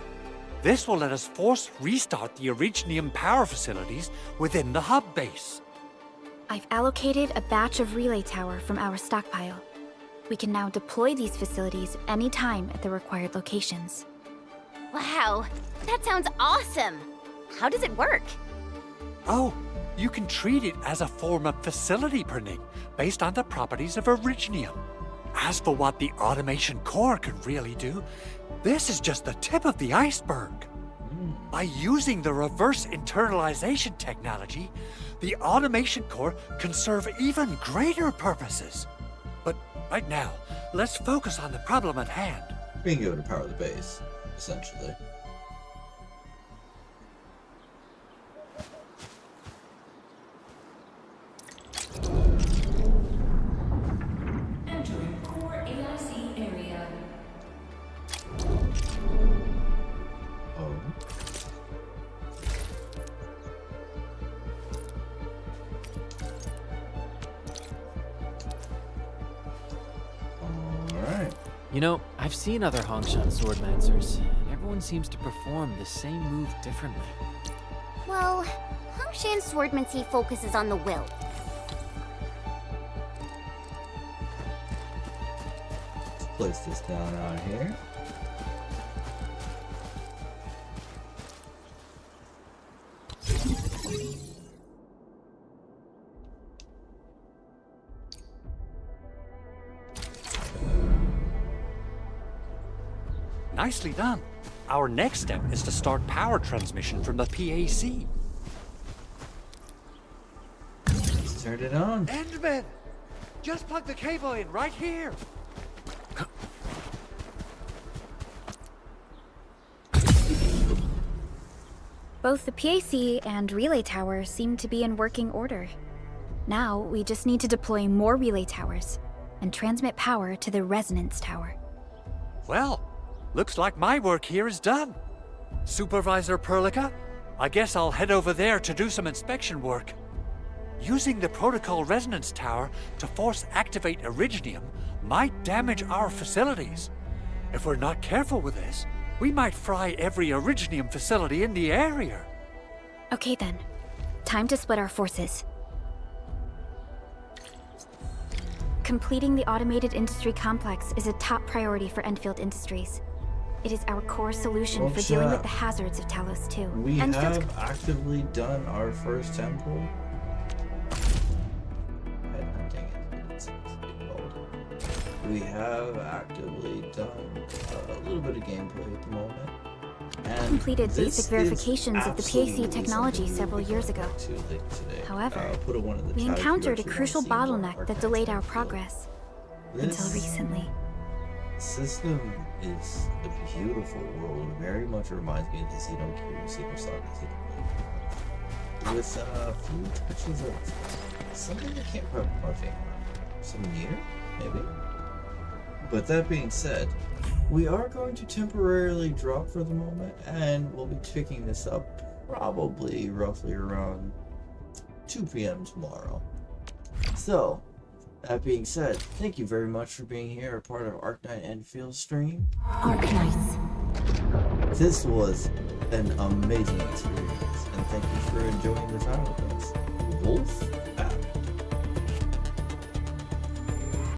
This will let us force restart the Originium power facilities within the hub base.
I've allocated a batch of relay tower from our stockpile. We can now deploy these facilities anytime at the required locations.
Wow, that sounds awesome! How does it work?
Oh, you can treat it as a form of facility printing based on the properties of Originium. As for what the automation core can really do, This is just the tip of the iceberg. By using the reverse internalization technology, the automation core can serve even greater purposes. But right now, let's focus on the problem at hand.
Being able to power the base, essentially.
Entering core AIC area.
Oh. Alright.
You know, I've seen other Hongshan swordmancers, and everyone seems to perform the same move differently.
Well, Hongshan swordmancy focuses on the will.
Let's place this down out here.
Nicely done. Our next step is to start power transmission from the PAC.
Let's turn it on.
Endman! Just plug the cable in right here.
Both the PAC and relay tower seem to be in working order. Now, we just need to deploy more relay towers and transmit power to the resonance tower.
Well, looks like my work here is done. Supervisor Perlica, I guess I'll head over there to do some inspection work. Using the protocol resonance tower to force activate Originium might damage our facilities. If we're not careful with this, we might fry every Originium facility in the area.
Okay then. Time to split our forces. Completing the automated industry complex is a top priority for Endfield Industries. It is our core solution for dealing with the hazards of Talos 2.
We have actively done our first temple. We have actively done a little bit of gameplay at the moment. And
completed basic verifications of the PAC technology several years ago. However, we encountered a crucial bottleneck that delayed our progress. Until recently.
The system is a beautiful world. It very much reminds me of the Xenosaga Xenoblade. With a few touches of something I can't put my finger on. Some near, maybe? But that being said, we are going to temporarily drop for the moment, and we'll be picking this up probably roughly around 2 p.m. tomorrow. So, that being said, thank you very much for being here, a part of Arknight Endfield stream.
Arknights.
This was an amazing experience, and thank you for enjoying the time with us. Wolf?